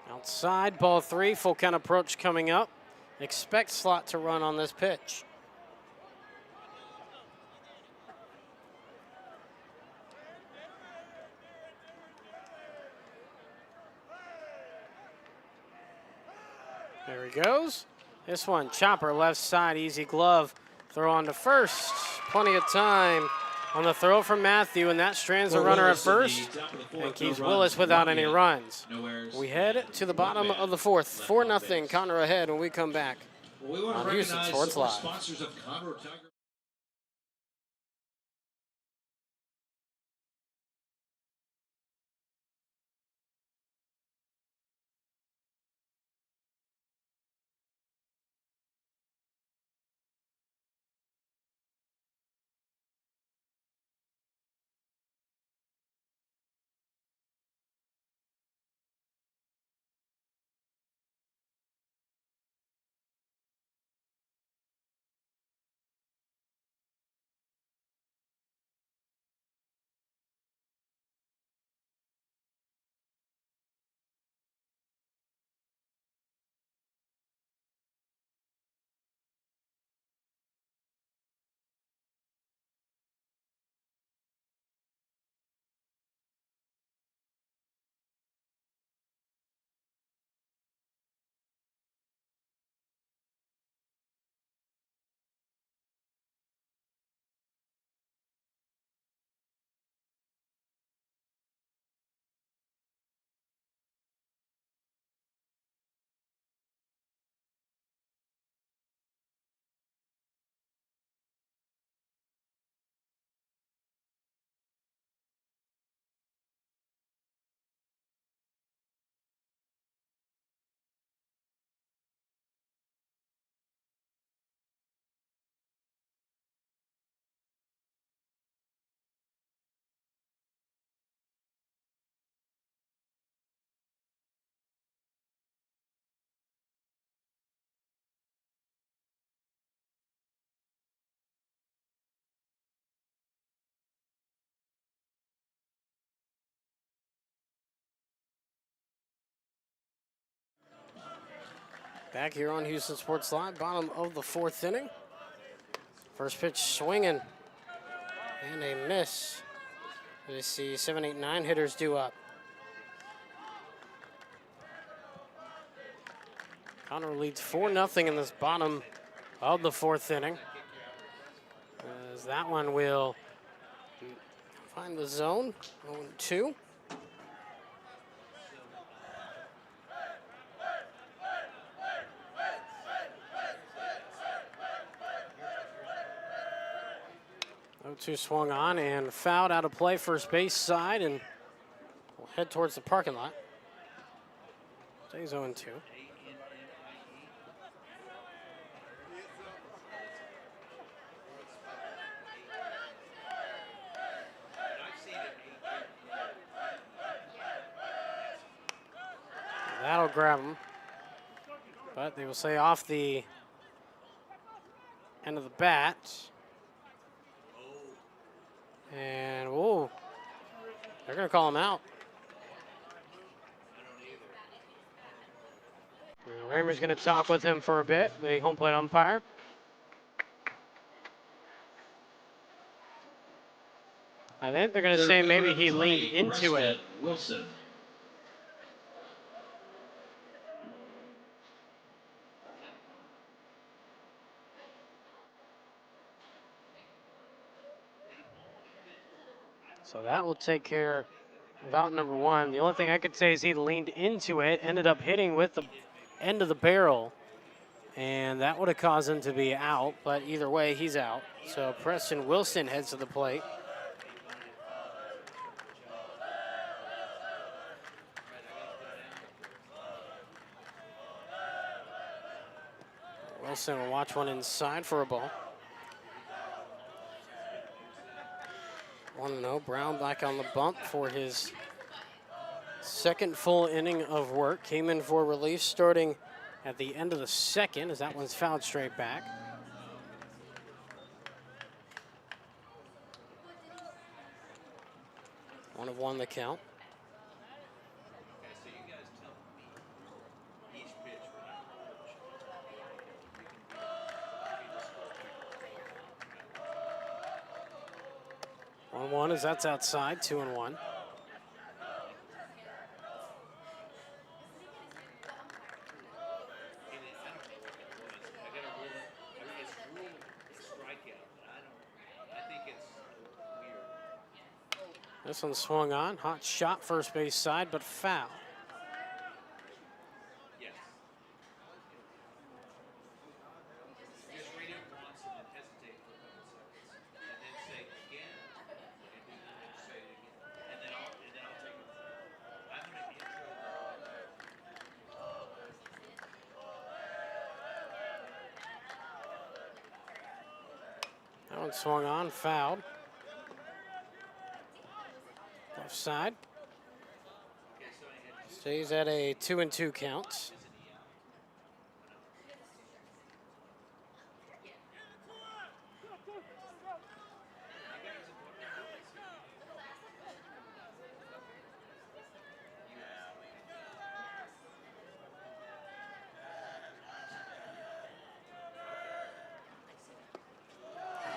Outside, ball three, full count approach coming up. Expect slot to run on this pitch. There he goes. This one, chopper left side, easy glove. Throw on to first. Plenty of time on the throw from Matthew, and that strands the runner at first and keeps Willis without any runs. We head to the bottom of the fourth. 4-0, Conroe ahead when we come back on Houston Sports Live. Sponsors of Conroe Tiger. Back here on Houston Sports Live, bottom of the 4th inning. First pitch swinging, and a miss. We see 7, 8, 9 hitters due up. Conroe leads 4-0 in this bottom of the 4th inning. As that one will find the zone, 0-2. Two swung on and fouled out of play, first base side, and will head towards the parking lot. Stays 0-2. That'll grab him, but they will say off the end of the bat. And, whoa, they're going to call him out. Raymer's going to talk with him for a bit, the home plate umpire. I think they're going to say maybe he leaned into it. Wilson. So that will take care of out number 1. The only thing I could say is he leaned into it, ended up hitting with the end of the barrel, and that would have caused him to be out, but either way, he's out. So Preston Wilson heads to the plate. Wilson will watch one inside for a ball. 1-0, Brown back on the bump for his second full inning of work. Came in for relief starting at the end of the 2nd as that one's fouled straight back. One of one the count. One as that's outside, 2-1. This one swung on, hot shot first base side, but foul. That one swung on, fouled. Left side. Stays at a 2-2 count.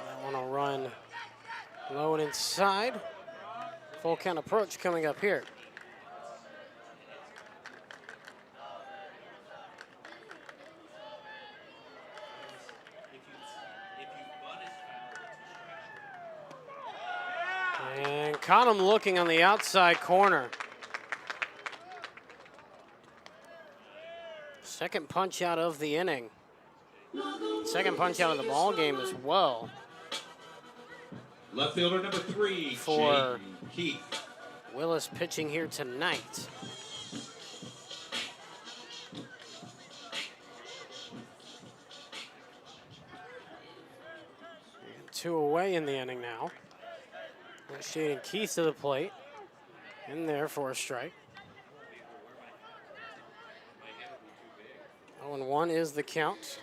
That one will run low and inside. Full count approach coming up here. And caught him looking on the outside corner. Second punch out of the inning. Second punch out of the ball game as well. Left fielder number 3 for Keith. Willis pitching here tonight. And 2 away in the inning now. Initiating Keith to the plate. In there for a strike. 0-1 is the count.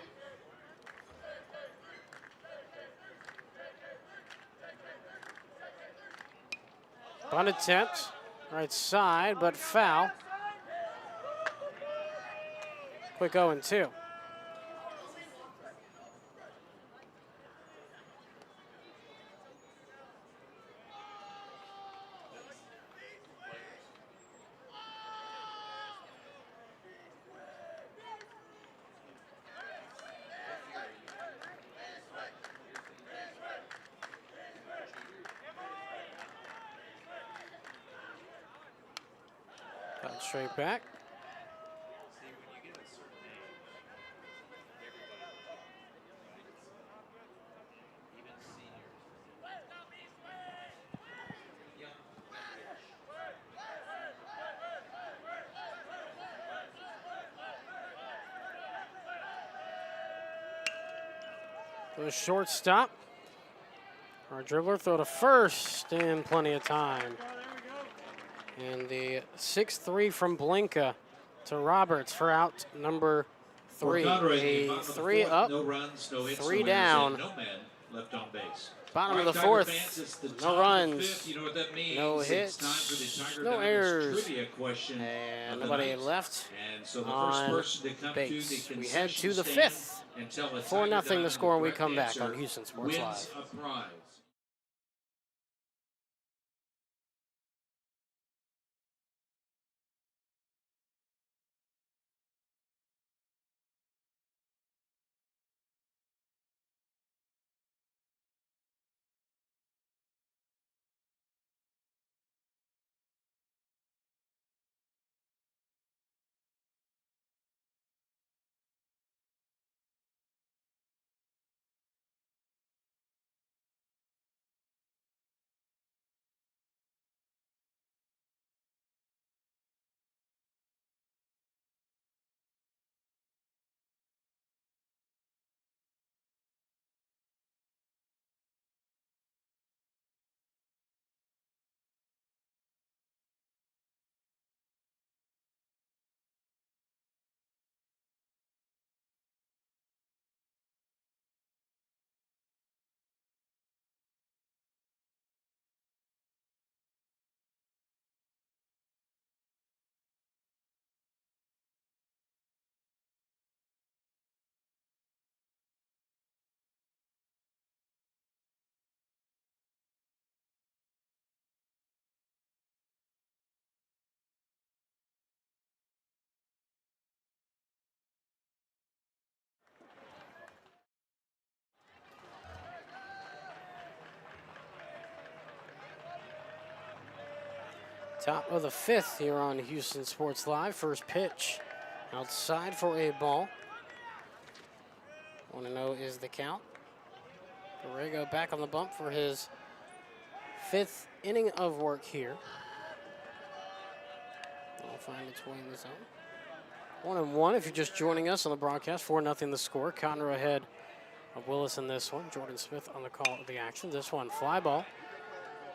Bunt attempt, right side, but foul. Quick 0-2. Right straight back. The shortstop. Our dribbler throw to first in plenty of time. And the 6-3 from Blinka to Roberts for out number 3. A 3 up, no runs, no hits, 3 no down. no man left on base. Bottom of the fourth. No runs, You know what that means? no It's hits, time for the Tiger no Diamonds errors, trivia question and of the nobody night. left And so the on first person to come base. to the We head to concession the stand 5th. and tell a 4-0 Tiger the Diamond score, and we correct come back answer on Houston Sports wins Live. a prize. Top of the 5th here on Houston Sports Live. First pitch outside for a ball. 1-0 is the count. Borrego back on the bump for his 5th inning of work here. It'll find its way in the zone. 1-1 if you're just joining us on the broadcast. 4-0 the score. Conroe ahead of Willis in this one. Jordan Smith on the call of the action. This one, fly ball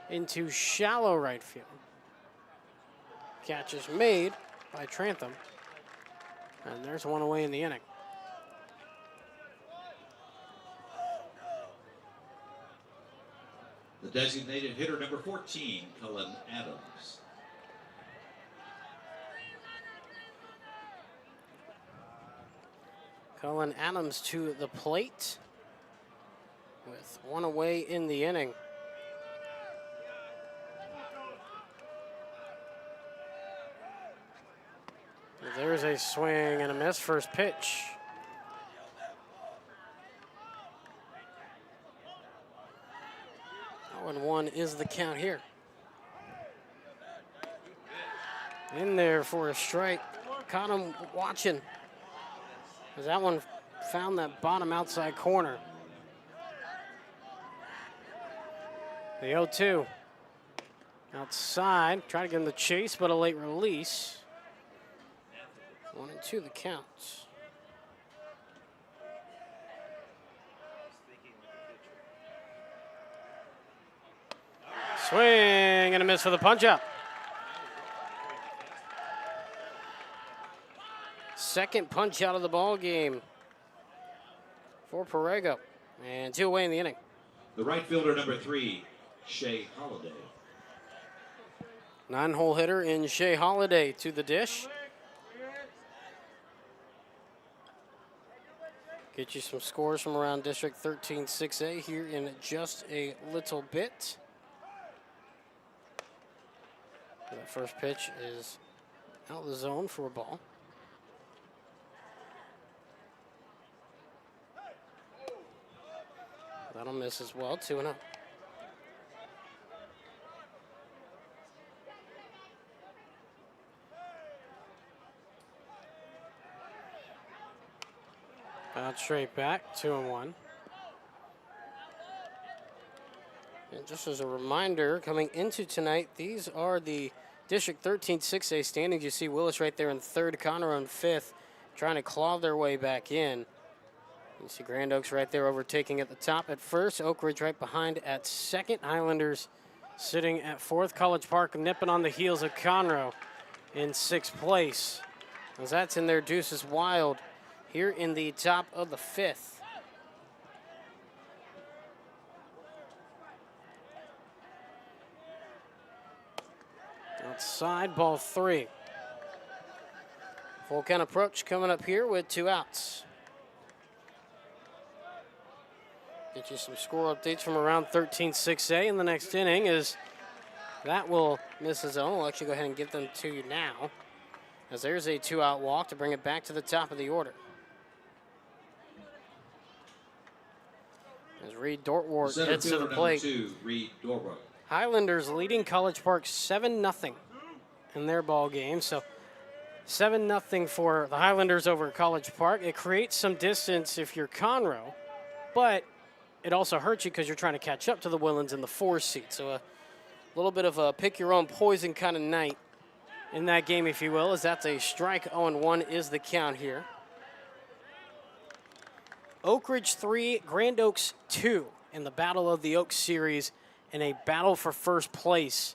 into shallow right field. Catch is made by Trantham. And there's one away in the inning. The designated hitter, number 14, Cullen Adams. Cullen Adams to the plate with one away in the inning. There's a swing and a miss. First pitch. Oh, and 1 is the count here. In there for a strike. Caught him watching, as that one found that bottom outside corner. The 0-2. Outside. Try to get him the chase, but a late release. 1-2 the count. Swing and a miss for the punch up. Second punch out of the ball game for Borrego. And 2 away in the inning. The right fielder, number 3, Shea Holiday. 9-hole hitter in Shea Holiday to the dish. Get you some scores from around District 13 6A here in just a little bit. That first pitch is out of the zone for a ball. That'll miss as well, 2-0. Out straight back, 2-1. And just as a reminder, coming into tonight, these are the District 13 6A standings. You see Willis right there in third, Conroe in fifth, trying to claw their way back in. You see Grand Oaks right there overtaking at the top at first. Oak Ridge right behind at second. Highlanders sitting at fourth. College Park nipping on the heels of Conroe in sixth place. As that's in their Deuces Wild here in the top of the fifth. Outside, ball 3. Full count approach coming up here with 2 outs. Get you some score updates from around 13 6A in the next inning, as that will miss his own. We'll actually go ahead and give them to you now, as there's a 2-out walk to bring it back to the top of the order. As Reed Dortwart heads to the plate. 2, Reed Dortwart. Highlanders leading College Park 7-0 in their ball game. So 7-0 for the Highlanders over College Park. It creates some distance if you're Conroe, but it also hurts you because you're trying to catch up to the Woodlands in the 4 seat. So a little bit of a pick your own poison kind of night in that game, if you will, as that's a strike. 0-1 is the count here. Oak Ridge 3, Grand Oaks 2 in the Battle of the Oaks series, in a battle for first place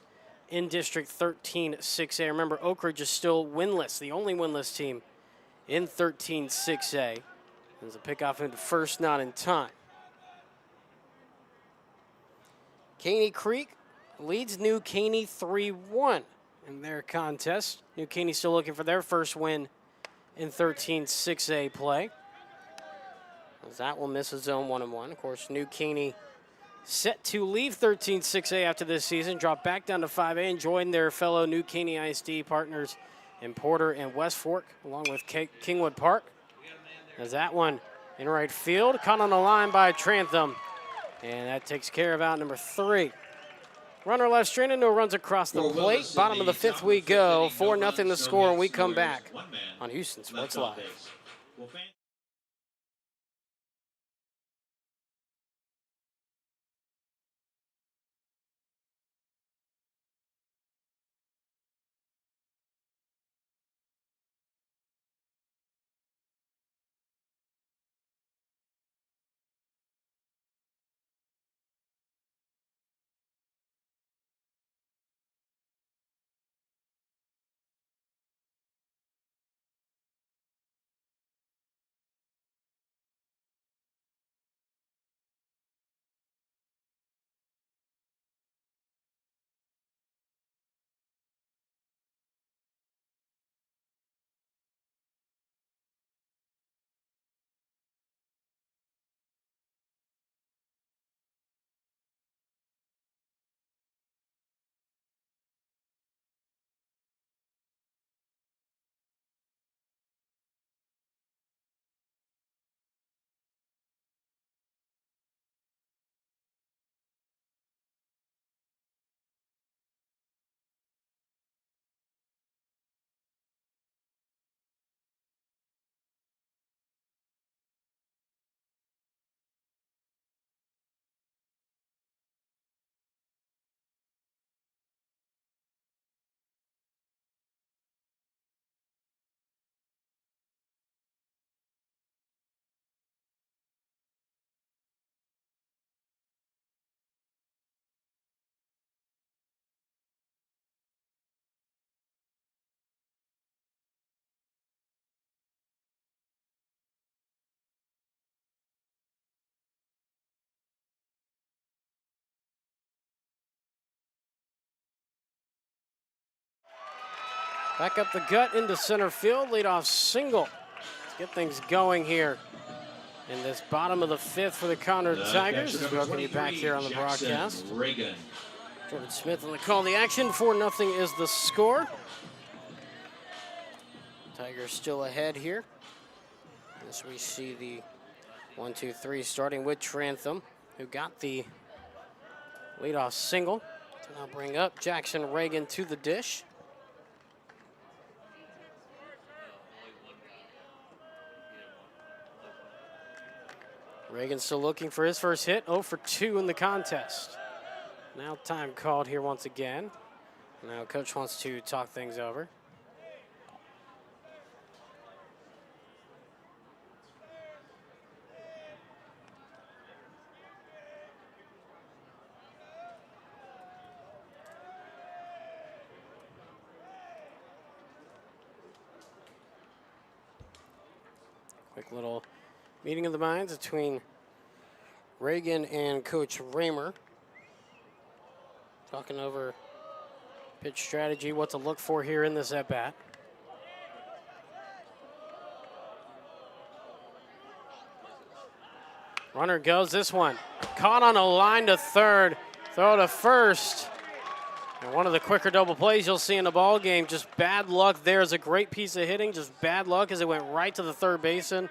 in District 13 6A. Remember, Oak Ridge is still winless, the only winless team in 13 6A. There's a pickoff into first, not in time. Caney Creek leads New Caney 3-1 in their contest. New Caney still looking for their first win in 13 6A play, as that will miss a zone 1-1. Of course, New Caney set to leave 13 6A after this season, drop back down to 5A and join their fellow New Caney ISD partners in Porter and West Fork, along with Kingwood Park. As that one in right field, caught on the line by Trantham. And that takes care of out number 3. Runner left stranded, no runs across the plate. Bottom of the 5th we go. 4-0 the score, and we come back on Houston Sports Live. Back up the gut into center field, leadoff single. Let's get things going here in this bottom of the 5th for the Conroe Tigers. Welcome you back here on the broadcast. Reagan. Jordan Smith on the call of the action. 4-0 is the score. Tigers still ahead here, as we see the 1-2-3 starting with Trantham, who got the leadoff single. To now bring up Jackson Reagan to the dish. Reagan still looking for his first hit. 0 for 2 in the contest. Now time called here once again. Now coach wants to talk things over. Quick little meeting of the minds between Reagan and Coach Raymer. Talking over pitch strategy, what to look for here in this at-bat. Runner goes this one. Caught on a line to third. Throw to first. And one of the quicker double plays you'll see in the ball game. Just bad luck there. Is a great piece of hitting. Just bad luck as it went right to the third baseman.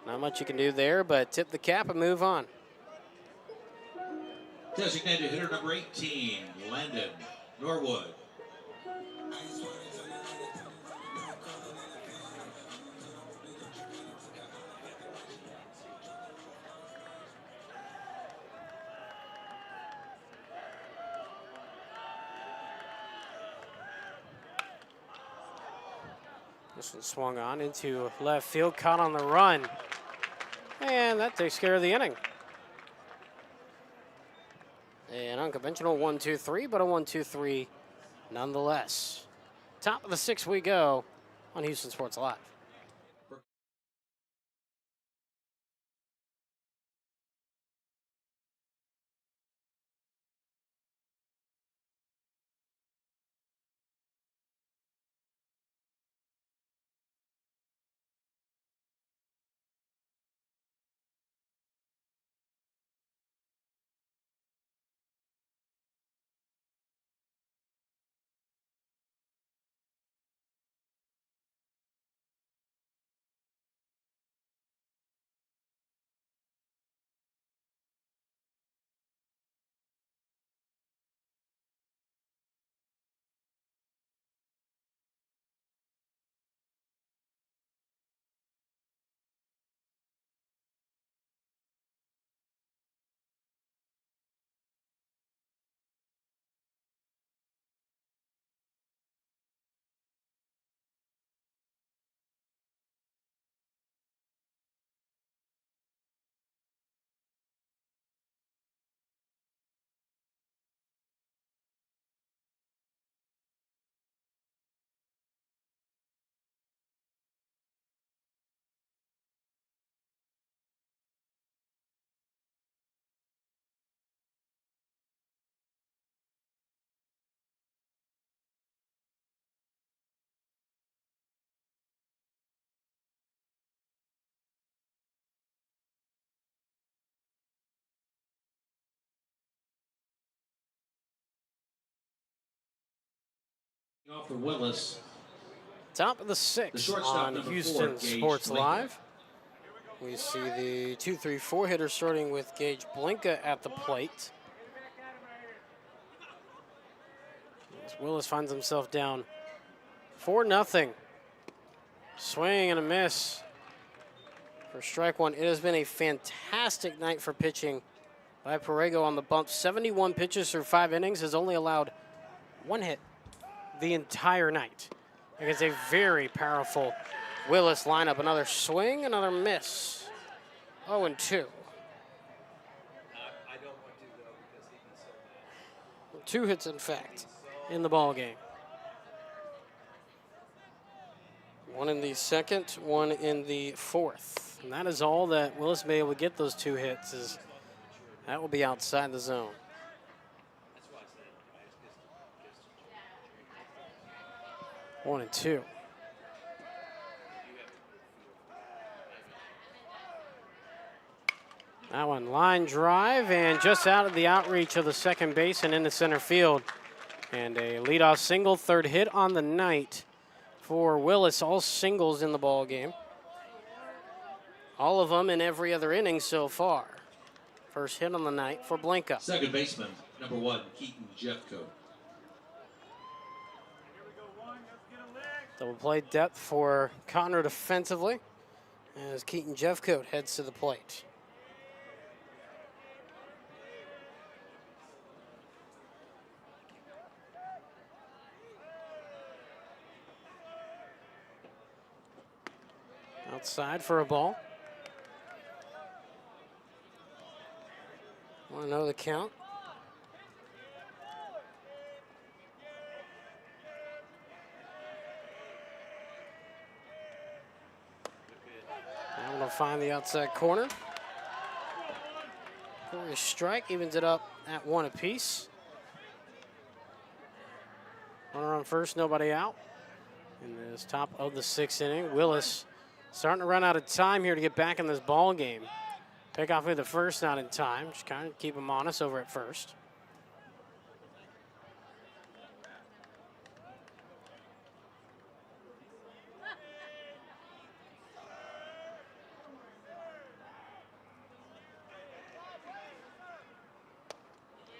Not much you can do there, but tip the cap and move on. Designated hitter number 18, Landon Norwood. This one swung on into left field, caught on the run. And that takes care of the inning. An unconventional 1-2-3, but a 1-2-3 nonetheless. Top of the 6th we go on Houston Sports Live. Off for Willis. Top of the 6th on Houston Sports Live. We see the 2-3-4 hitter starting with Gage Blinka at the plate. As Willis finds himself down 4-0. Swing and a miss for strike one. It has been a fantastic night for pitching by Perego on the bump. 71 pitches through 5 innings, has only allowed 1 hit the entire night against a very powerful Willis lineup. Another swing, another miss. 0-2. 2 hits, in fact, in the ball game. 1 in the second, 1 in the 4th. And that is all that Willis may be able to get those 2 hits. Is that will be outside the zone. 1-2. That one line drive and just out of the outreach of the second base and into center field. And a leadoff single, 3rd hit on the night for Willis. All singles in the ball game. All of them in every other inning so far. First hit on the night for Blinka. Second baseman, number 1, Keaton Jeffcoat. Double play depth for Conroe defensively as Keaton Jeffcoat heads to the plate. Outside for a ball. 1-0 the count. Able to find the outside corner. For a strike, evens it up at 1 apiece. Runner on first, nobody out. In this top of the 6th inning, Willis starting to run out of time here to get back in this ball game. Pick off with the first, not in time. Just kind of keep him honest over at first.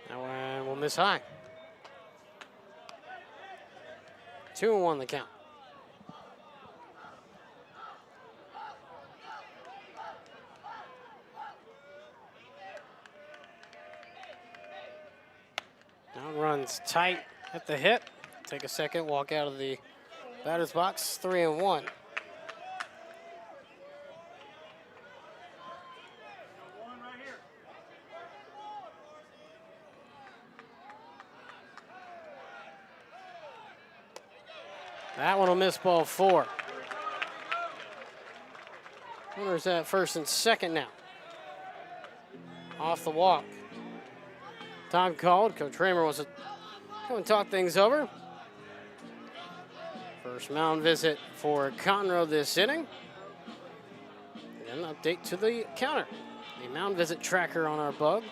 That one will miss high. 2-1 the count. Now runs tight at the hit. Take a second, walk out of the batter's box. 3-1. That one will miss ball 4. Runner's at first and second now. Off the walk. Time called. Coach Raymer wants to come and talk things over. First mound visit for Conroe this inning. And an update to the counter. The mound visit tracker on our bug.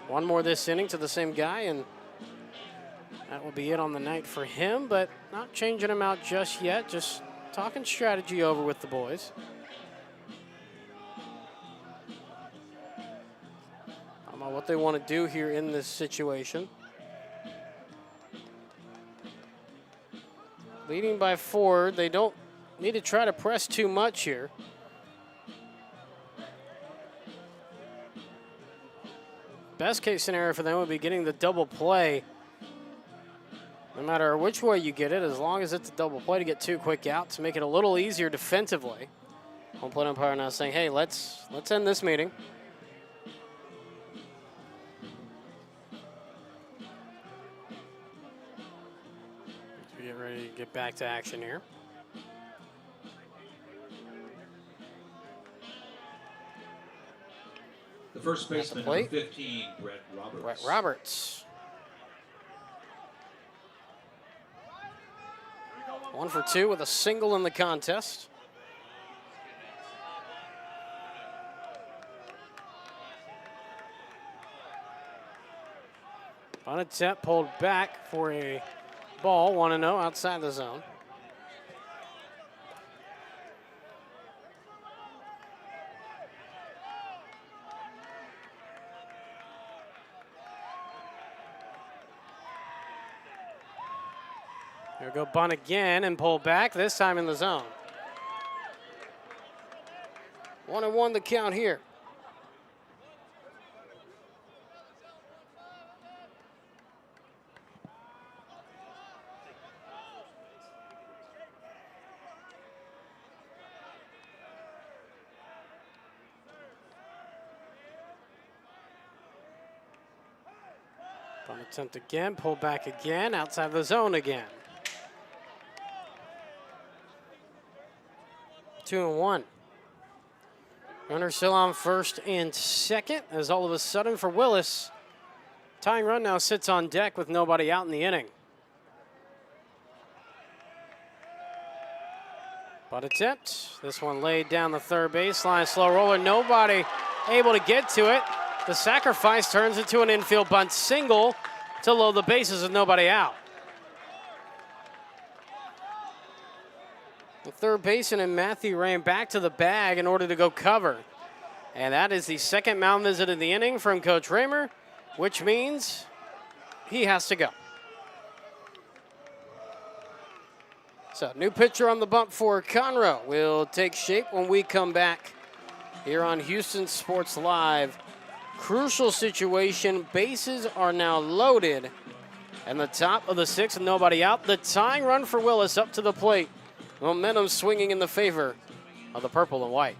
One more this inning to the same guy, and that will be it on the night for him, but not changing him out just yet. Just talking strategy over with the boys. About what they want to do here in this situation. Leading by 4, they don't need to try to press too much here. Best case scenario for them would be getting the double play. No matter which way you get it, as long as it's a double play, to get 2 quick outs, make it a little easier defensively. Home plate umpire now saying, hey, let's end this meeting. We get ready to get back to action here. The first baseman, number 15, Brett Roberts. Brett Roberts. 1 for 2 with a single in the contest. On attempt, pulled back for a ball, 1-0 outside the zone. Here we go, bunt again and pull back, this time in the zone. 1-1 the count here. Bunt attempt again, pull back again, outside the zone again. 2-1. Runner still on first and second, as all of a sudden for Willis, tying run now sits on deck with nobody out in the inning. But attempt, this one laid down the third baseline, slow roller, nobody able to get to it. The sacrifice turns into an infield bunt single to load the bases with nobody out. The third baseman and Matthew ran back to the bag in order to go cover. And that is the second mound visit of the inning from Coach Raymer, which means he has to go. So, new pitcher on the bump for Conroe will take shape when we come back here on Houston Sports Live. Crucial situation, bases are now loaded. And the top of the 6th, nobody out. The tying run for Willis up to the plate. Momentum swinging in the favor of the purple and white.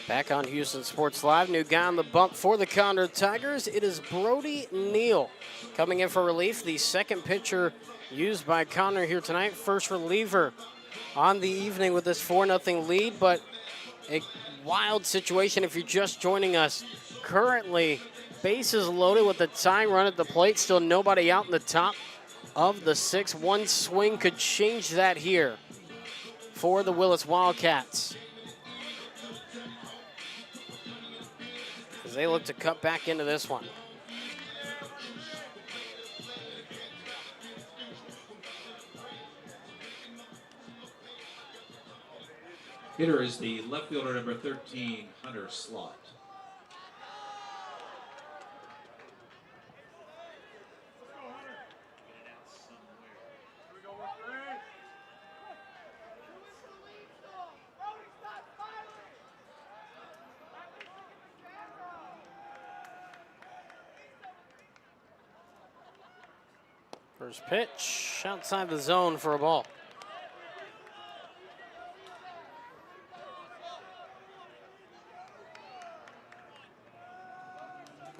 Back on Houston Sports Live, new guy on the bump for the Conroe Tigers. It is Brody Neal coming in for relief, the second pitcher used by Conroe here tonight. First reliever on the evening with this 4-0 lead, but a wild situation if you're just joining us. Currently, bases loaded with the tying run at the plate. Still nobody out in the top of the sixth. One swing could change that here for the Willis Wildkats, as they look to cut back into this one. Hitter is the left fielder, number 13, Hunter Slot. First pitch outside the zone for a ball.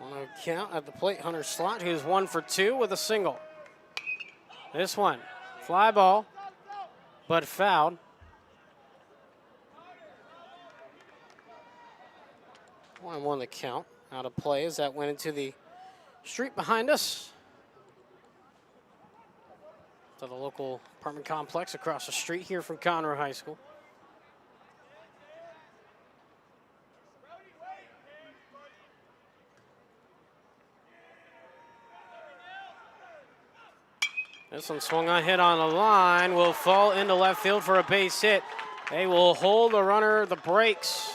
On a count at the plate, Hunter Slot, who's 1 for 2 with a single. This one, fly ball, but fouled. 1-1 the count. Out of play as that went into the street behind us, to the local apartment complex across the street here from Conroe High School. This one swung on, hit on the line, will fall into left field for a base hit. They will hold the runner the brakes.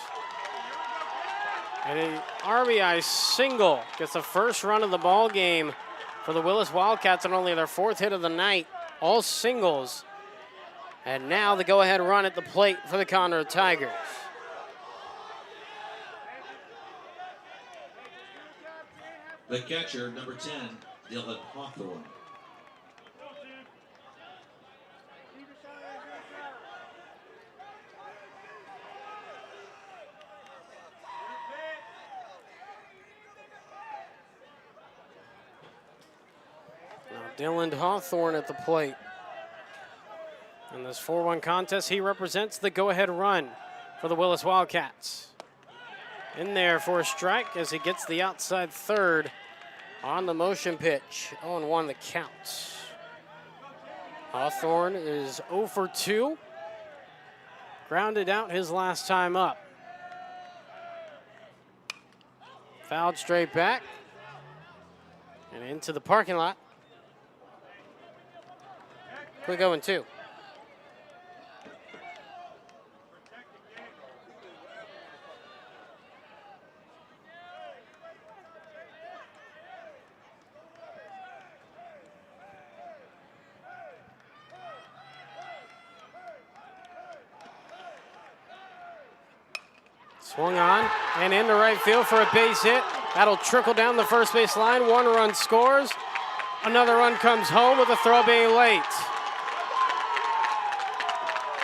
And an RBI single gets the first run of the ball game for the Willis Wildkats, and only their 4th hit of the night. All singles. And now the go-ahead run at the plate for the Conroe Tigers. The catcher, number 10, Dylan Hawthorne. Dylan Hawthorne at the plate. In this 4-1 contest, he represents the go-ahead run for the Willis Wildkats. In there for a strike as he gets the outside third on the motion pitch. 0-1 the count. Hawthorne is 0 for 2. Grounded out his last time up. Fouled straight back and into the parking lot. Quick 0-2. Swung on and into right field for a base hit. That'll trickle down the first base line. 1 run scores. Another run comes home with a throw being late.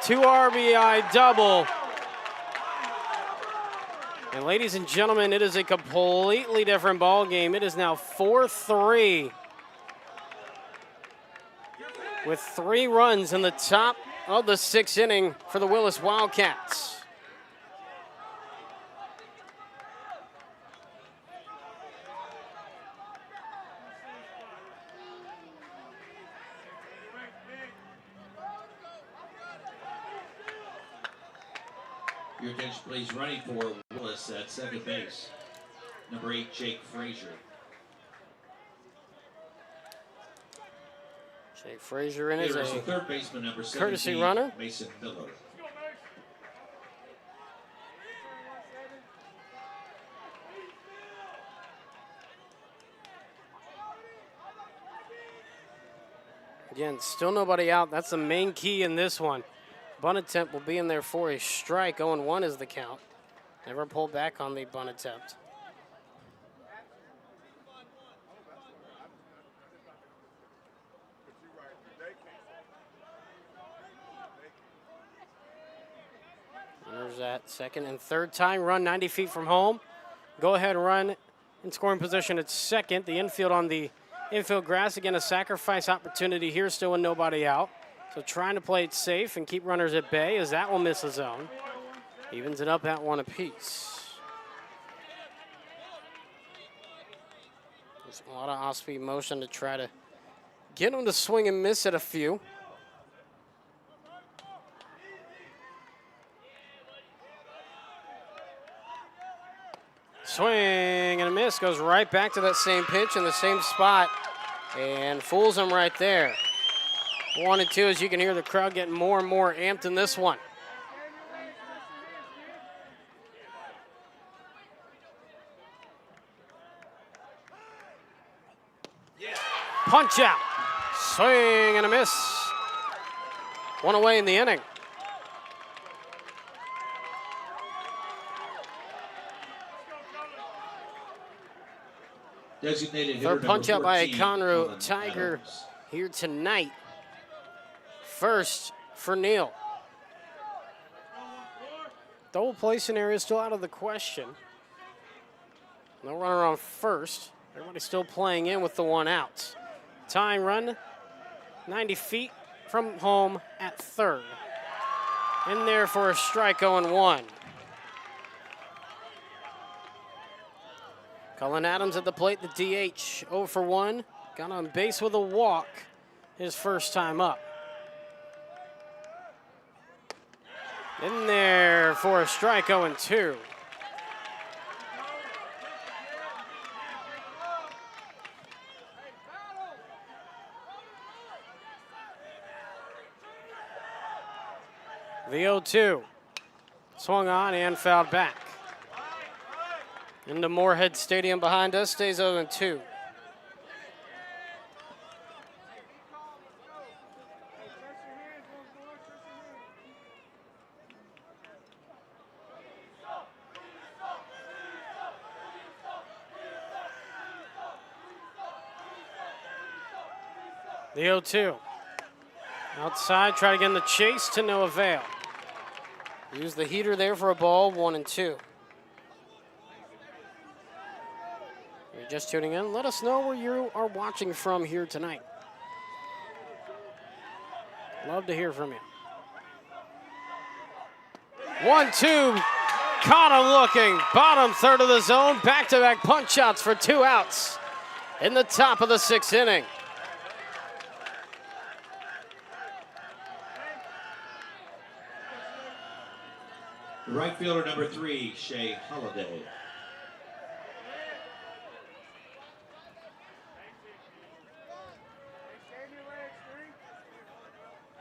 2 RBI double. And ladies and gentlemen, it is a completely different ball game. It is now 4-3 with 3 runs in the top of the 6th inning for the Willis Wildkats. Your attention, please. Running for Willis at second base, number 8, Jake Frazier. Jake Frazier in as Here a is the third baseman, number 17, courtesy runner. Mason Miller. Again, still nobody out. That's the main key in this one. Bunt attempt will be in there for a strike. 0-1 is the count. Never pulled back on the bunt attempt. Runners at second and third. Tying run 90 feet from home. Go ahead run in scoring position at second. The infield on the infield grass. Again, a sacrifice opportunity here, still with nobody out. So trying to play it safe and keep runners at bay as that will miss a zone. Evens it up at 1 apiece. There's a lot of off-speed motion to try to get him to swing and miss at a few. Swing and a miss, goes right back to that same pitch in the same spot and fools him right there. 1-2, as you can hear the crowd getting more and more amped in this one. Punch out, swing and a miss. 1 away in the inning. Designated hitter Third punch out by a 14, Conroe Colin Tiger Adams. here tonight. First for Neal. Double play scenario still out of the question. No runner on first. Everybody still playing in with the 1 out. Tying run 90 feet from home at third. In there for a strike, 0-1. Colin Adams at the plate, the DH, 0 for 1. Got on base with a walk his first time up. In there for a strike, 0-2. The 0-2. Swung on and fouled back. Into Moorhead Stadium behind us, stays 0-2. The 0-2. Outside, try to get in the chase to no avail. Use the heater there for a ball, 1-2. You're just tuning in, let us know where you are watching from here tonight. Love to hear from you. 1-2, caught him looking, bottom third of the zone, back-to-back punch outs for 2 outs in the top of the 6th inning. Right fielder number 3, Shea Holiday.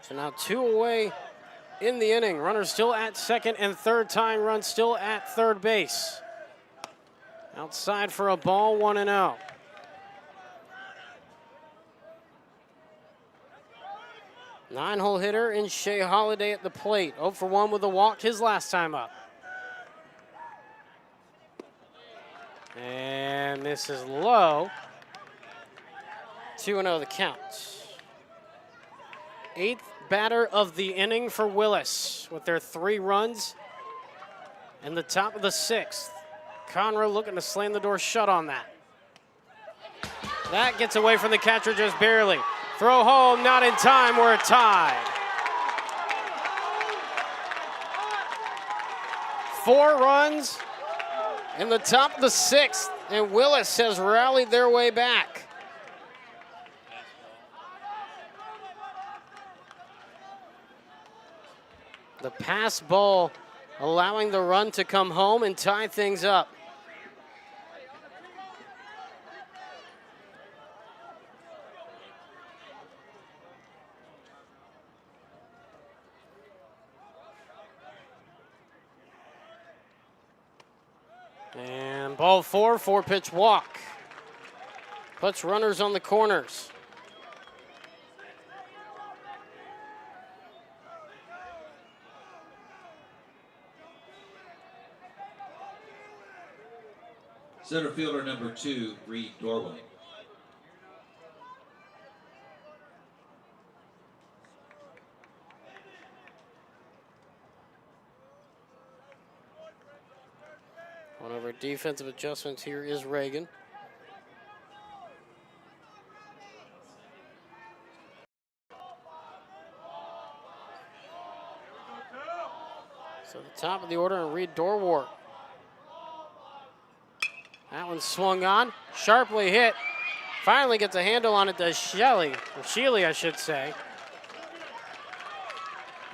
So now 2 away in the inning. Runners still at second and third, tying run still at third base. Outside for a ball, 1-0. Nine-hole hitter in Shea Holiday at the plate. 0 for 1 with a walk his last time up. And this is low. 2-0 the count. 8th batter of the inning for Willis with their 3 runs in the top of the 6th. Conroe looking to slam the door shut on that. That gets away from the catcher just barely. Throw home, not in time, we're tied. 4 runs in the top of the 6th, and Willis has rallied their way back. The pass ball allowing the run to come home and tie things up. And ball 4, 4-pitch walk. Puts runners on the corners. Center fielder number 2, Reed Dorwell. One of our defensive adjustments here is Reagan. So the top of the order and Reed Dorwell. That one swung on, sharply hit. Finally gets a handle on it to Sheely, I should say.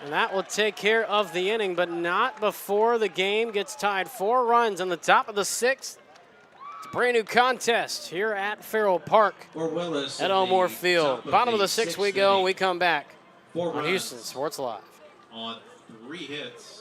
And that will take care of the inning, but not before the game gets tied. 4 runs in the top of the 6th. It's a brand new contest here at Farrell Park at Elmore Field. Bottom of the 6th we go, and we come back on Houston Sports Live. On 3 hits.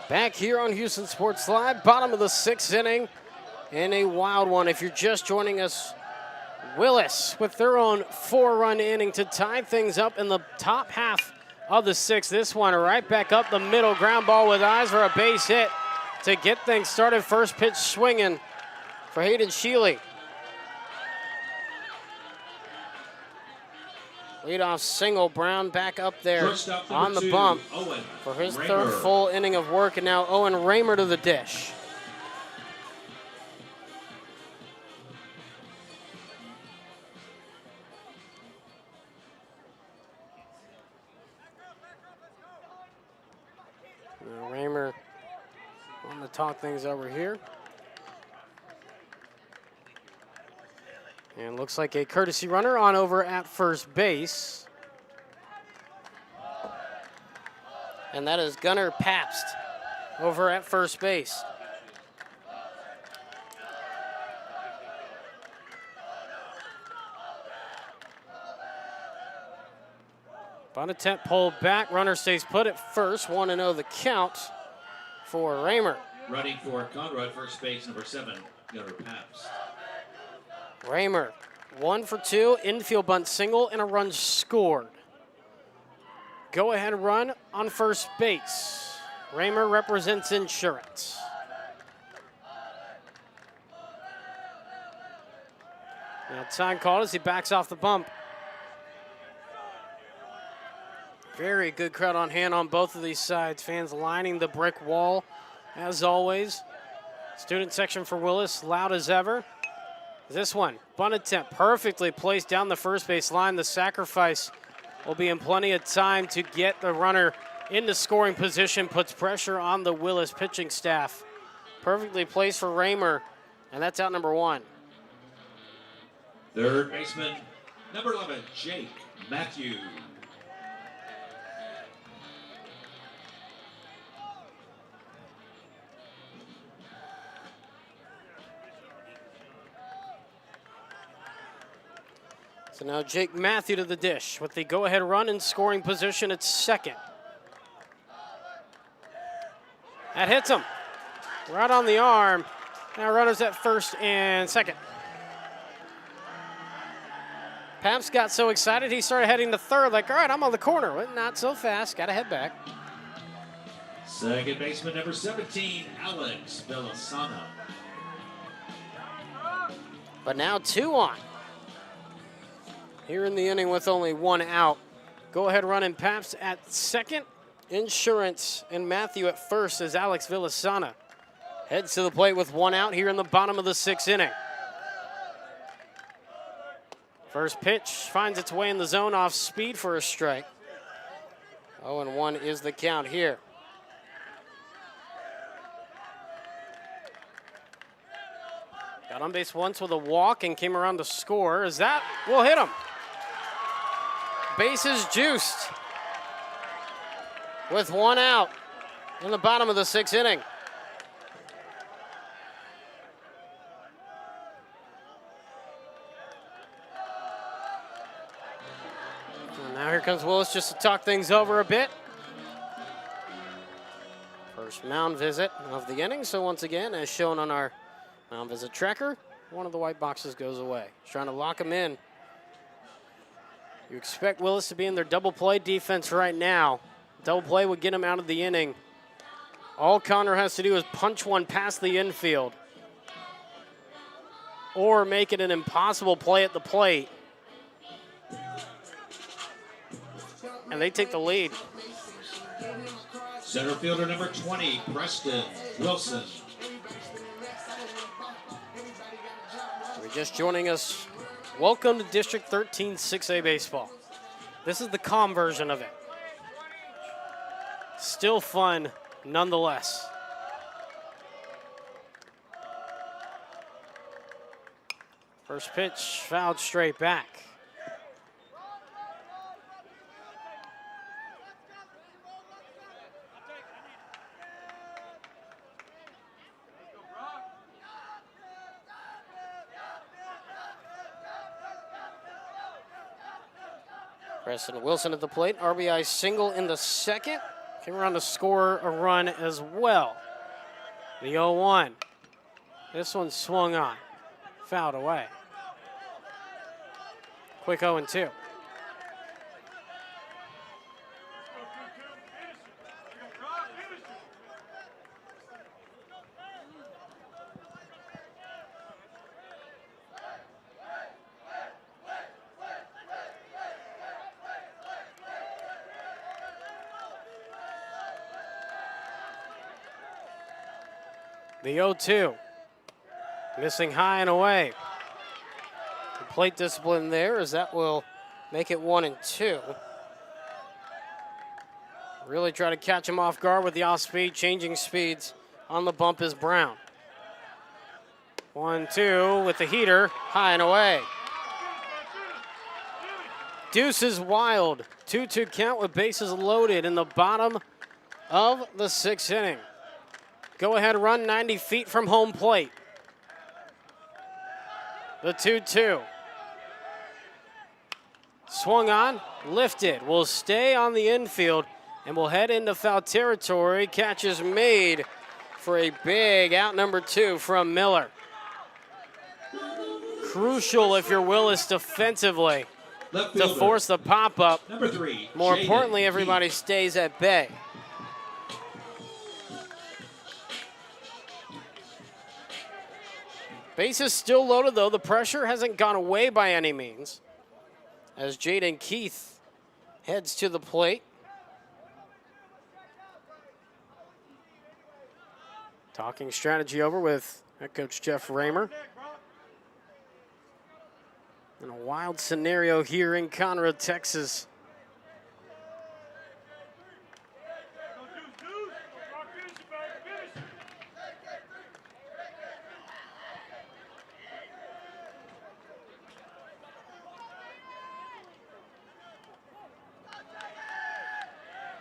Back here on Houston Sports Live, bottom of the 6th inning, and a wild one. If you're just joining us, Willis with their own 4-run inning to tie things up in the top half of the 6th. This one right back up the middle, ground ball with eyes for a base hit to get things started. First pitch swinging for Hayden Sheely. Leadoff single, Brown back up there on the bump for his 3rd full inning of work, and now Owen Raymer to the dish. Now Raymer wanting to talk things over here. And looks like a courtesy runner on over at first base. And that is Gunnar Pabst over at first base. Bunt attempt pulled back. Runner stays put at first. 1-0 the count for Raymer. Running for Conroe at first base, number 7, Gunnar Pabst. Raymer, 1 for 2, infield bunt single, and a run scored. Go ahead run on first base. Raymer represents insurance. Now time called as he backs off the bump. Very good crowd on hand on both of these sides. Fans lining the brick wall as always. Student section for Willis, loud as ever. This one, bunt attempt, perfectly placed down the first base line. The sacrifice will be in plenty of time to get the runner into scoring position, puts pressure on the Willis pitching staff. Perfectly placed for Raymer, and that's out number 1. Third baseman, number 11, Jake Matthew. So now Jake Matthew to the dish with the go-ahead run in scoring position at second. That hits him right on the arm. Now runners at first and second. Pabst got so excited he started heading to third like, all right, I'm on the corner. But not so fast, got to head back. Second baseman, number 17, Alex Villasana. But now 2 on. Here in the inning with only 1 out. Go ahead run in Pabst at second. Insurance and Matthew at first as Alex Villasana heads to the plate with 1 out here in the bottom of the 6th inning. First pitch finds its way in the zone off speed for a strike. 0-1 is the count here. Got on base once with a walk and came around to score as that will hit him. Bases juiced with 1 out in the bottom of the 6th inning. And now here comes Willis just to talk things over a bit. First mound visit of the inning, so once again, as shown on our mound visit tracker, one of the white boxes goes away. He's trying to lock him in. You expect Willis to be in their double play defense right now. Double play would get him out of the inning. All Conroe has to do is punch one past the infield or make it an impossible play at the plate. And they take the lead. Center fielder number 20, Preston Wilson. If you're just joining us, welcome to District 13 6A baseball. This is the calm version of it. Still fun, nonetheless. First pitch fouled straight back. Preston Wilson at the plate. RBI single in the second. Came around to score a run as well. The 0-1. This one swung on. Fouled away. Quick 0-2. The 0-2, missing high and away. The plate discipline there as that will make it 1-2. Really try to catch him off guard with the off speed, changing speeds on the bump is Brown. 1-2 with the heater, high and away. Deuce is wild. 2-2 count with bases loaded in the bottom of the 6th inning. Go ahead run 90 feet from home plate. The 2-2. Swung on, lifted. Will stay on the infield and will head into foul territory. Catch is made for a big out number 2 from Miller. Crucial if you're Willis defensively to force the pop-up. Number 3. More Jaden importantly, Keith. everybody stays at bay. Bases still loaded, though. The pressure hasn't gone away by any means as Jaden Keith heads to the plate. Talking strategy over with head coach Jeff Raymer. In a wild scenario here in Conroe, Texas.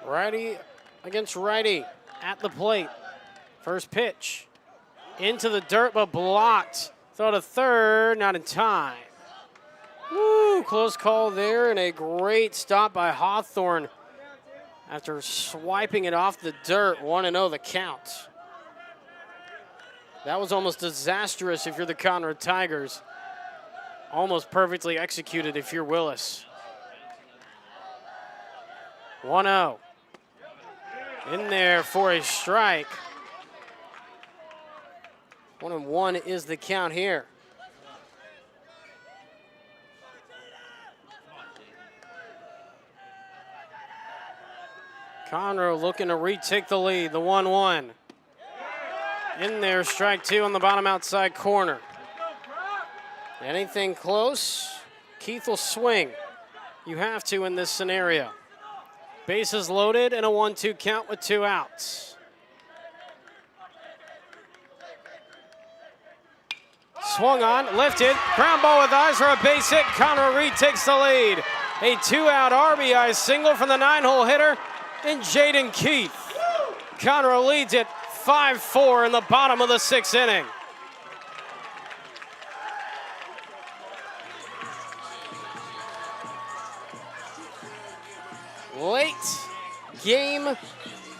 Righty against righty at the plate. First pitch into the dirt, but blocked. Throw to third, not in time. Woo, close call there, and a great stop by Hawthorne after swiping it off the dirt. 1-0 the count. That was almost disastrous if you're the Conroe Tigers. Almost perfectly executed if you're Willis. 1-0. In there for a strike. 1-1 is the count here. Conroe looking to retake the lead, the 1-1. In there, strike 2 on the bottom outside corner. Anything close, Keith will swing. You have to in this scenario. Bases loaded and a 1-2 count with 2 outs. Swung on, lifted, ground ball with eyes for a base hit. Conroe retakes the lead. A 2-out RBI single from the 9-hole hitter in Jaden Keith. Conroe leads it 5-4 in the bottom of the 6th inning. Late game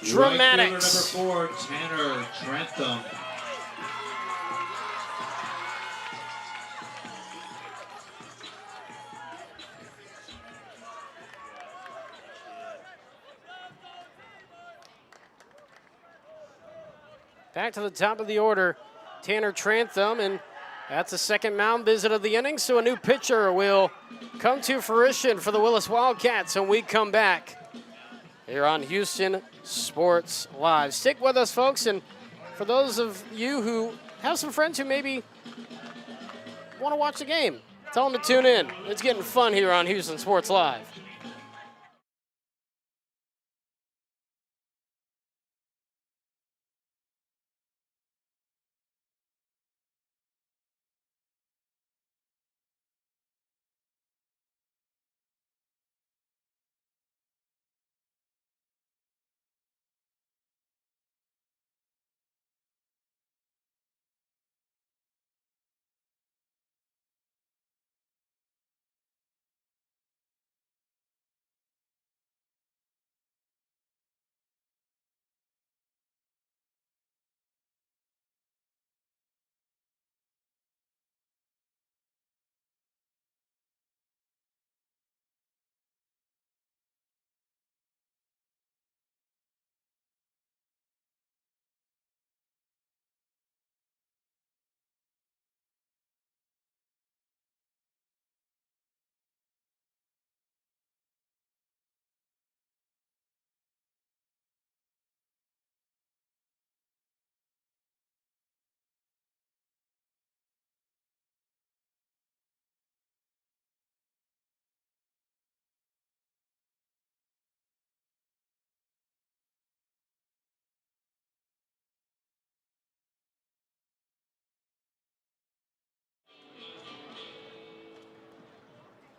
dramatics. Right fielder number 4, Tanner Trentham. Back to the top of the order, Tanner Trantham, and that's the second mound visit of the inning, so a new pitcher will come to fruition for the Willis Wildkats when we come back here on Houston Sports Live. Stick with us, folks, and for those of you who have some friends who maybe want to watch the game, tell them to tune in. It's getting fun here on Houston Sports Live.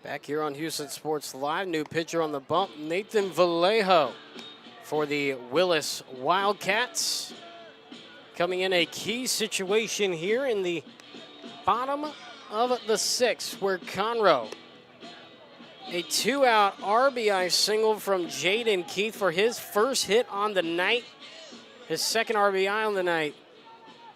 Back here on Houston Sports Live, new pitcher on the bump, Nathan Vallejo for the Willis Wildkats. Coming in a key situation here in the bottom of the 6th, where Conroe A 2-out RBI single from Jaden Keith for his first hit on the night, his second RBI on the night,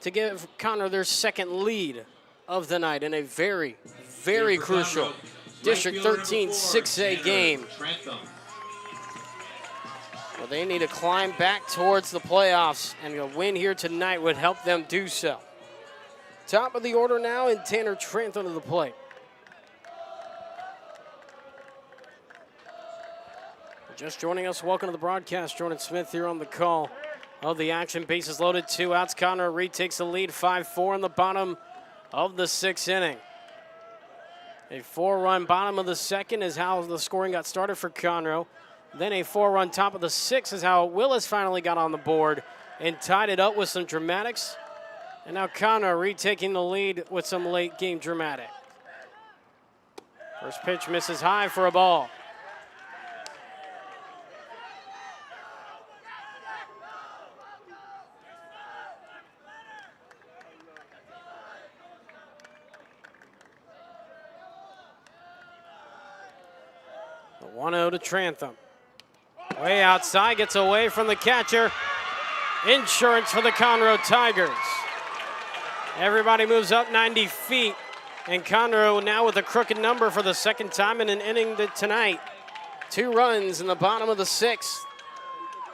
to give Conroe their second lead of the night in a very, very crucial District 13 6A game. Well, they need to climb back towards the playoffs, and a win here tonight would help them do so. Top of the order now, and Tanner Trantham to the plate. Just joining us, welcome to the broadcast. Jordan Smith here on the call of the action. Bases loaded, 2 outs. Conroe retakes the lead, 5-4 in the bottom of the 6th inning. A 4-run bottom of the 2nd is how the scoring got started for Conroe. Then a 4-run top of the 6th is how Willis finally got on the board and tied it up with some dramatics. And now Conroe retaking the lead with some late game dramatic. First pitch misses high for a ball. The 1-0 to Trantham. Way outside, gets away from the catcher. Insurance for the Conroe Tigers. Everybody moves up 90 feet, and Conroe now with a crooked number for the second time in an inning tonight. 2 runs in the bottom of the 6th,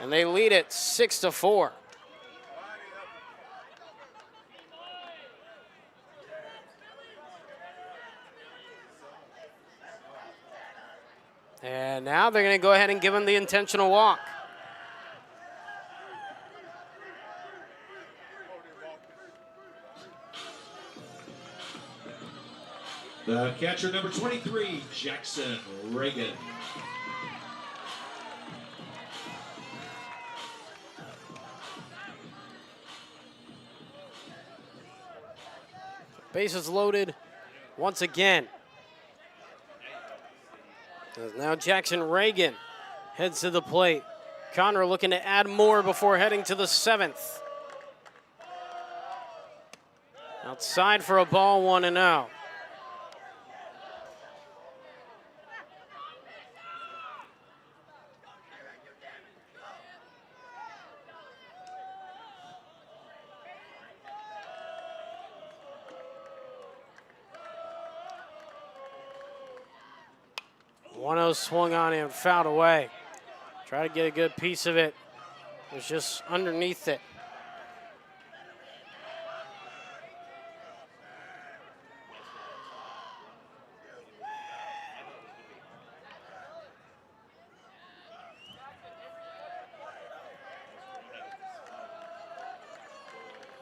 and they lead it 6-4. And now they're going to go ahead and give him the intentional walk. The catcher, number 23, Jackson Reagan. Bases loaded once again. As now Jackson Reagan heads to the plate. Conroe looking to add more before heading to the 7th. Outside for a ball, 1-0. Swung on and fouled away. Try to get a good piece of it. It was just underneath it.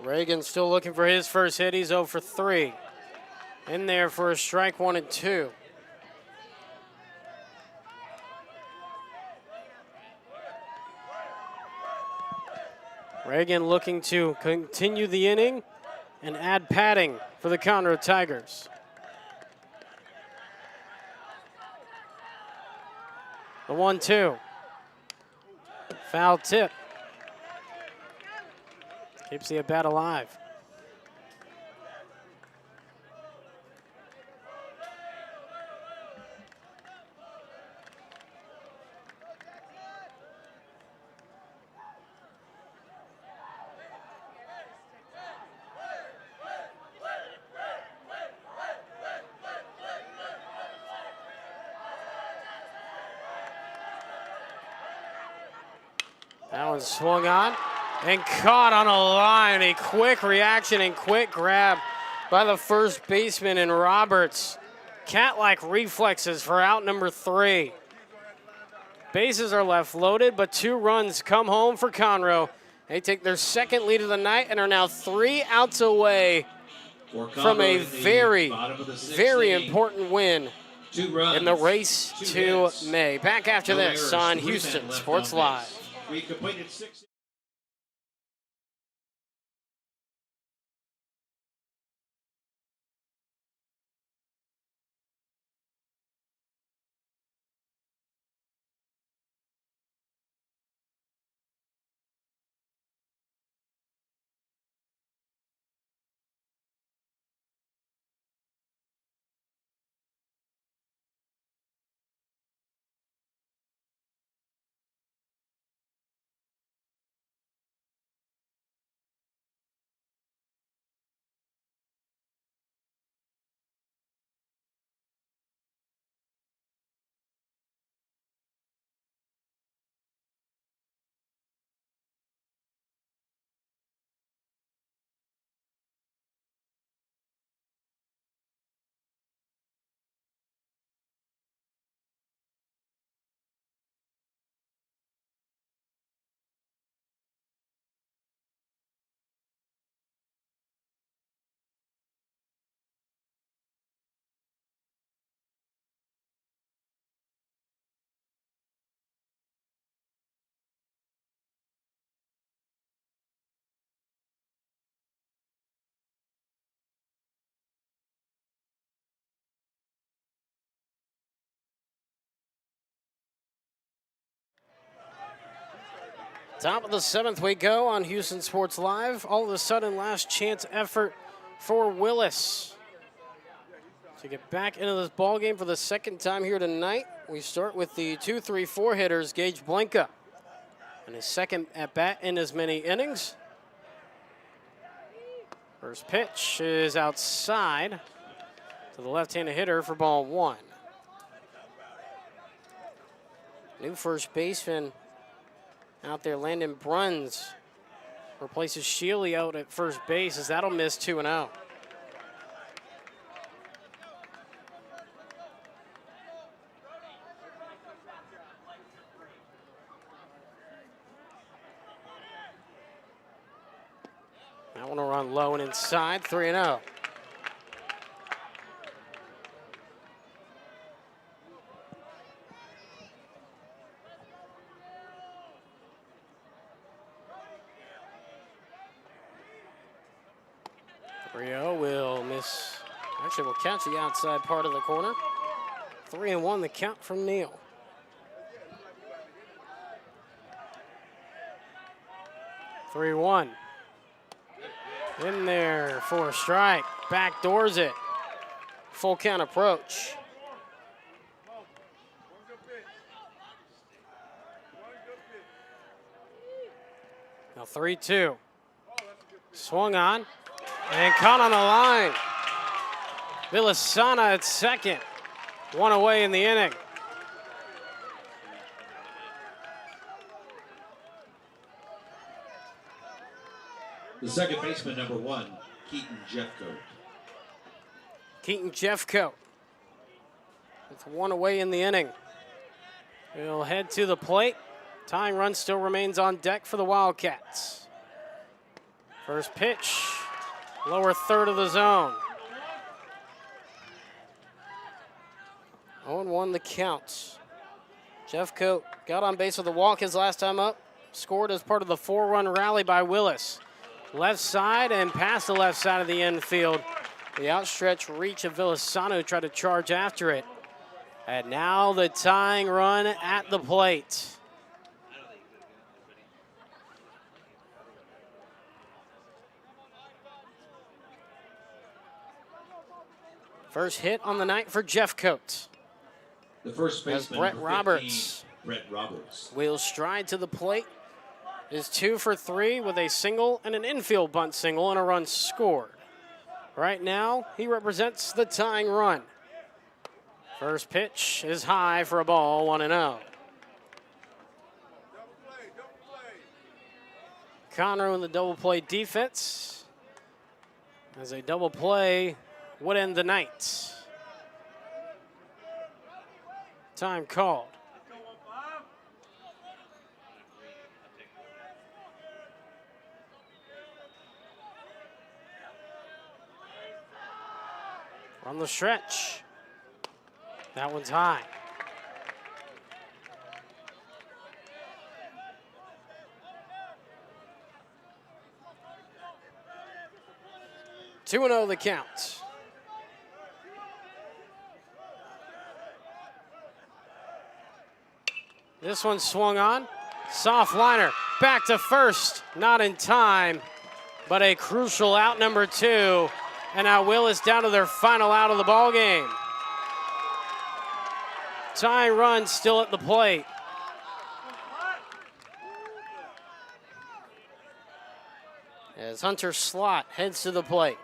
Reagan still looking for his first hit. He's 0 for 3. In there for a strike, 1 and 2. Reagan looking to continue the inning and add padding for the Conroe Tigers. The 1-2. Foul tip. Keeps the at-bat alive. That one swung on and caught on a line. A quick reaction and quick grab by the first baseman in Roberts. Cat-like reflexes for out number 3. Bases are left loaded, but 2 runs come home for Conroe. They take their second lead of the night and are now 3 outs away from a very, very important win in the race to May. Back after this on Houston Sports Live. We completed 6. Top of the 7th we go on Houston Sports Live. All of a sudden, last chance effort for Willis to get back into this ball game for the second time here tonight. We start with the 2-3-4 hitters, Gage Blanca, and his second at bat in as many innings. First pitch is outside to the left-handed hitter for ball 1. New first baseman out there, Landon Bruns, replaces Shealy out at first base as that'll miss 2-0. Now one will run low and inside, 3-0. Rio will miss, actually will catch the outside part of the corner. 3-1 the count from Neal. Three one. In there for a strike. Backdoors it. Full count approach. Now 3-2. Swung on. And caught on the line. Villasana at second. One away in the inning. The second baseman, number 1, Keaton Jeffcoat. Keaton Jeffcoat with one away in the inning. He'll head to the plate. Tying run still remains on deck for the Wildcats. First pitch. Lower third of the zone. 0-1 the count. Jeffcoat got on base with a walk his last time up. Scored as part of the 4-run rally by Willis. Left side and past the left side of the infield. The outstretched reach of Villasano tried to charge after it. And now the tying run at the plate. First hit on the night for Jeffcoat. The first baseman, Brett number 15, Roberts. Brett Roberts. Will stride to the plate. Is 2 for 3 with a single and an infield bunt single and a run scored. Right now, he represents the tying run. First pitch is high for a ball, 1-0. Conroe in the double play defense, as a double play would end the night. Time called. On the stretch. That one's high. Two 2-0 the count. This one swung on. Soft liner. Back to first. Not in time, but a crucial out, number 2. And now Willis down to their final out of the ball game. Tying run still at the plate. As Hunter Slot heads to the plate.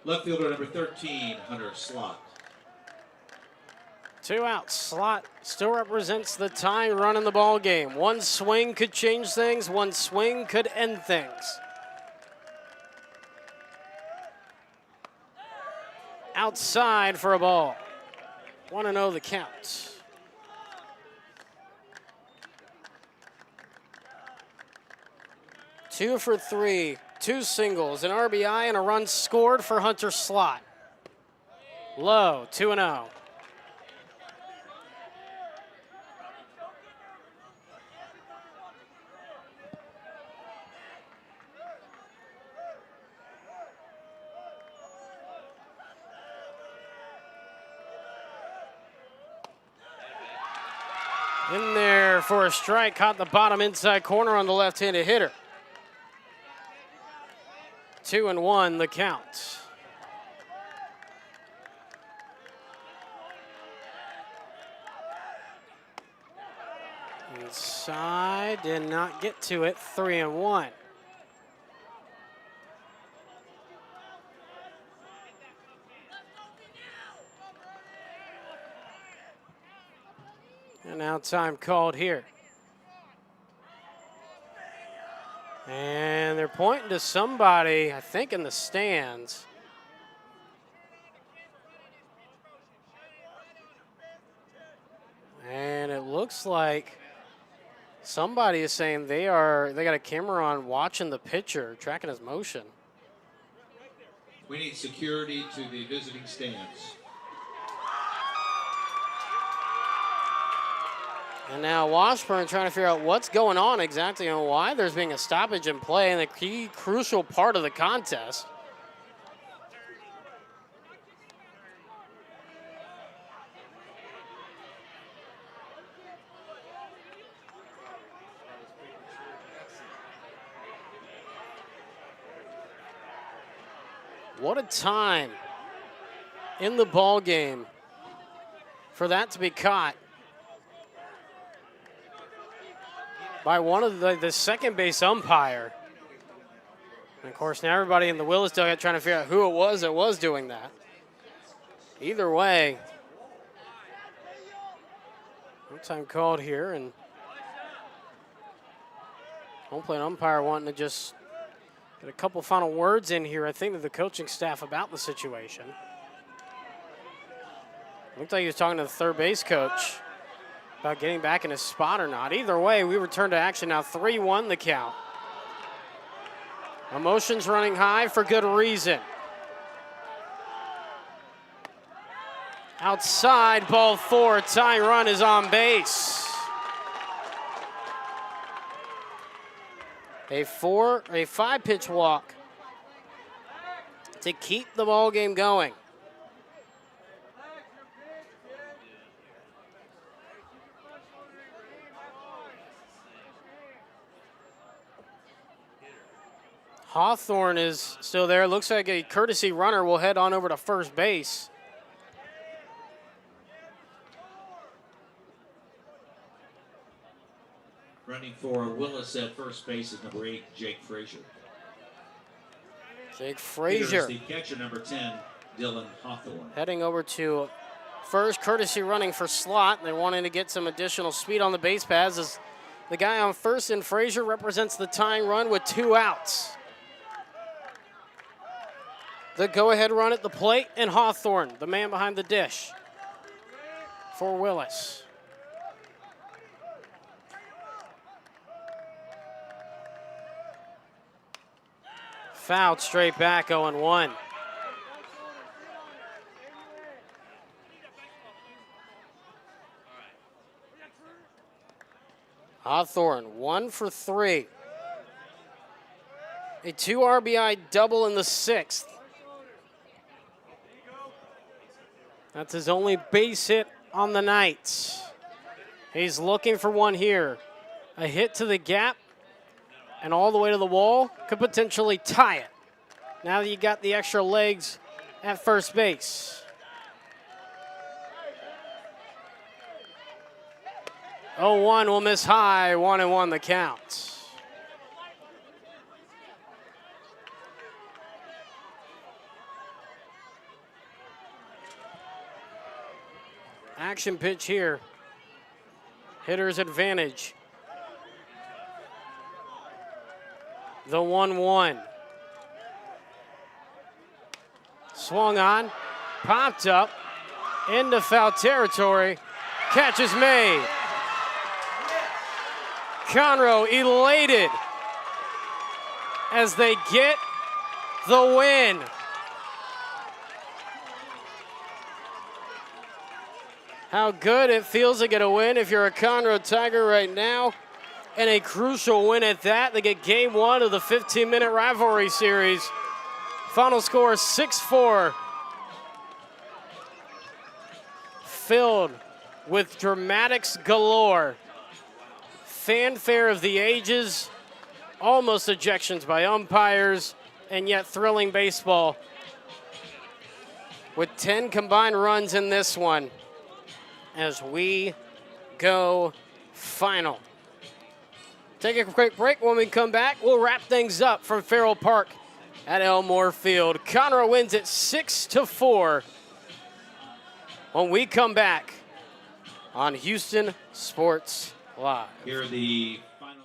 Left fielder number 13, Hunter Slot. 2 outs. Slot still represents the tying run in the ball game. One swing could change things. One swing could end things. Outside for a ball. 1-0 the count. Two for 3. 2 singles, an RBI, and a run scored for Hunter Slot. Low, 2-0. In there for a strike, caught the bottom inside corner on the left-handed hitter. 2-1 the count. Inside, did not get to it, 3-1. And now time called here. And they're pointing to somebody, I think, in the stands. And it looks like somebody is saying they got a camera on watching the pitcher, tracking his motion. We need security to the visiting stands. And now Washburn trying to figure out what's going on exactly and why there's being a stoppage in play in the key crucial part of the contest. What a time in the ball game for that to be caught by one of the second base umpire. And of course, now everybody in the Willis dugout trying to figure out who it was that was doing that. Either way, no time called here, and home plate umpire wanting to just get a couple final words in here, I think, to the coaching staff about the situation. Looked like he was talking to the third base coach about getting back in his spot or not. Either way, we return to action now, 3-1 the count. Emotions running high for good reason. Outside, ball 4, tying run is on base. A 5-pitch walk to keep the ball game going. Hawthorne is still there. Looks like a courtesy runner will head on over to first base. Running for Willis at first base is number 8, Jake Frazier. Jake Frazier. The catcher, number 10, Dylan Hawthorne. Heading over to first, courtesy running for slot. They're wanting to get some additional speed on the base paths as the guy on first in Frazier represents the tying run with 2 outs. The go-ahead run at the plate, and Hawthorne, the man behind the dish for Willis. Fouled straight back, 0-1. Hawthorne, 1 for 3. A 2 RBI double in the 6th. That's his only base hit on the night. He's looking for one here. A hit to the gap and all the way to the wall could potentially tie it. Now that you got the extra legs at first base. 0-1 will miss high, 1-1 the count. Action pitch here. Hitter's advantage. The 1-1. Swung on, popped up, into foul territory. Catch is made. Conroe elated as they get the win. How good it feels to get a win if you're a Conroe Tiger right now. And a crucial win at that. They get game 1 of the 15-minute rivalry series. Final score 6-4. Filled with dramatics galore. Fanfare of the ages, almost ejections by umpires, and yet thrilling baseball. With 10 combined runs in this one as we go final. Take a quick break. When we come back, we'll wrap things up from Farrell Park at Elmore Field. Conroe wins it 6-4 when we come back on Houston Sports Live. Here are the final.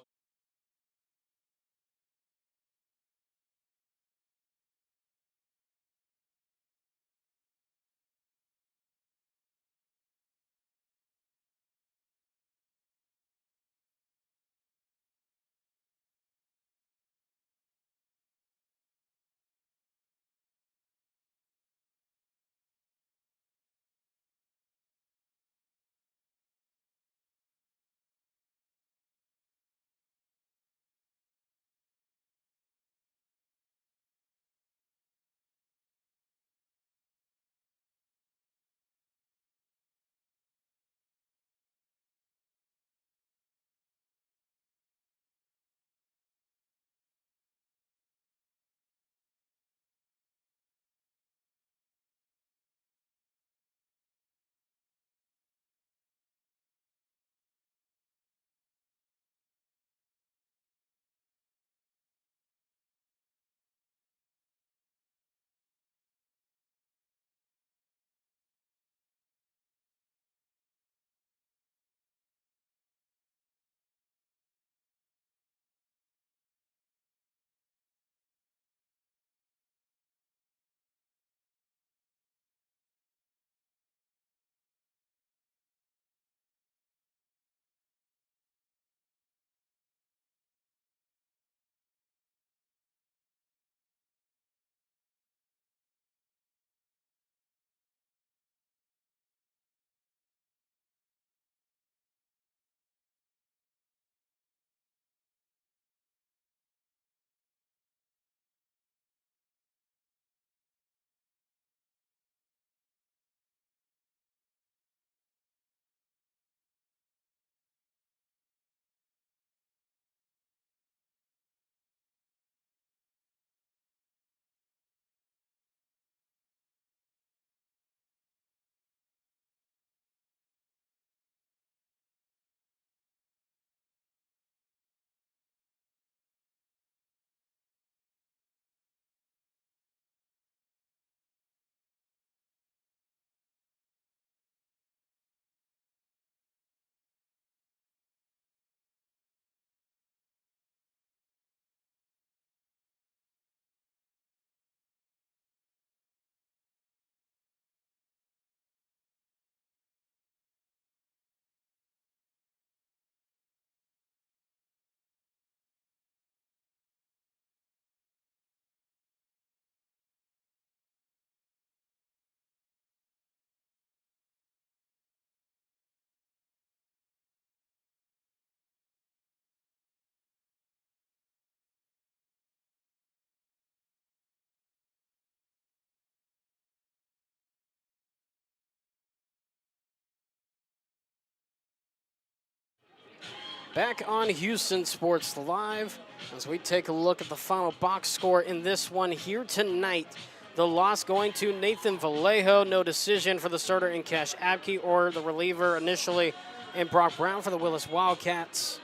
Back on Houston Sports Live as we take a look at the final box score in this one here tonight. The loss going to Nathan Vallejo. No decision for the starter in Cash Abke or the reliever initially in Brock Brown for the Willis Wildkats.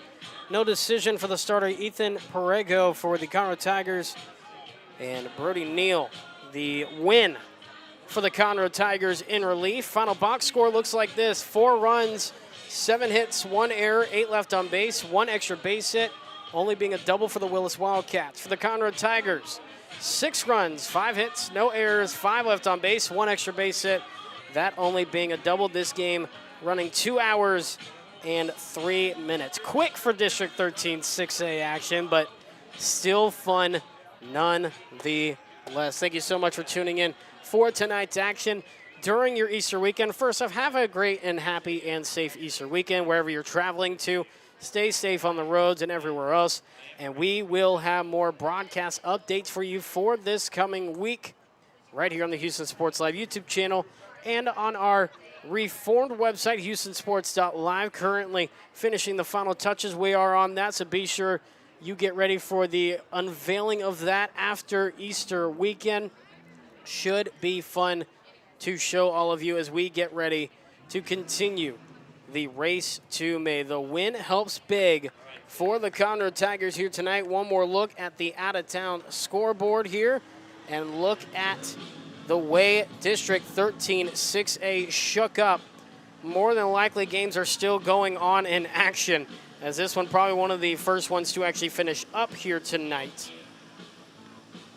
No decision for the starter Ethan Perego for the Conroe Tigers. And Brody Neal, the win for the Conroe Tigers in relief. Final box score looks like this: 4 runs, 7 hits, 1 error, 8 left on base, 1 extra base hit, only being a double for the Willis Wildkats. For the Conroe Tigers, 6 runs, 5 hits, no errors, 5 left on base, 1 extra base hit, that only being a double. This game running 2 hours and 3 minutes. Quick for District 13 6A action, but still fun nonetheless. Thank you so much for tuning in for tonight's action during your Easter weekend. First off, have a great and happy and safe Easter weekend wherever you're traveling to. Stay safe on the roads and everywhere else. And we will have more broadcast updates for you for this coming week right here on the Houston Sports Live YouTube channel and on our reformed website, houstonsports.live. Currently finishing the final touches. We are on that, so be sure you get ready for the unveiling of that after Easter weekend. Should be fun to show all of you as we get ready to continue the race to May. The win helps big for the Conroe Tigers here tonight. One more look at the out-of-town scoreboard here and look at the way District 13 6A shook up. More than likely, games are still going on in action, as this one probably one of the first ones to actually finish up here tonight.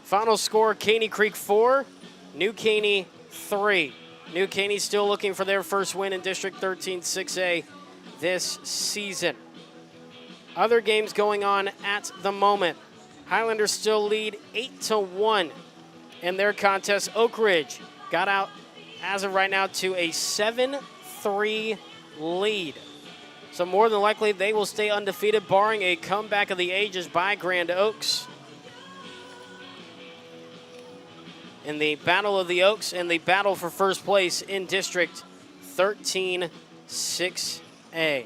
Final score, Caney Creek 4, New Caney 3. New Caney still looking for their first win in District 13 6A this season. Other games going on at the moment. Highlanders still lead 8-1 in their contest. Oak Ridge got out as of right now to a 7-3 lead. So more than likely they will stay undefeated, barring a comeback of the ages by Grand Oaks. In the Battle of the Oaks and the battle for first place in District 13 6A.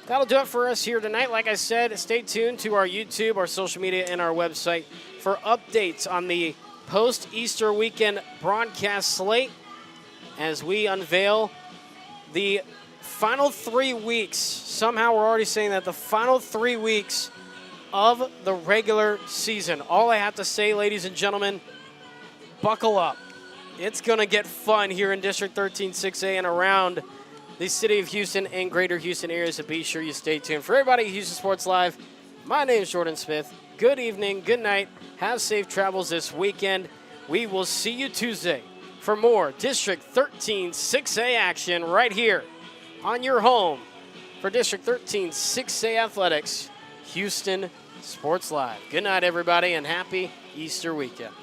That'll do it for us here tonight. Like I said, stay tuned to our YouTube, our social media, and our website for updates on the post-Easter weekend broadcast slate as we unveil the final 3 weeks. Somehow we're already saying that the final 3 weeks of the regular season. All I have to say, ladies and gentlemen, buckle up. It's going to get fun here in District 13 6A and around the city of Houston and greater Houston area, so be sure you stay tuned. For everybody at Houston Sports Live, my name is Jordan Smith. Good evening, good night. Have safe travels this weekend. We will see you Tuesday for more District 13 6A action right here on your home for District 13 6A Athletics, Houston Sports Live. Good night, everybody, and happy Easter weekend.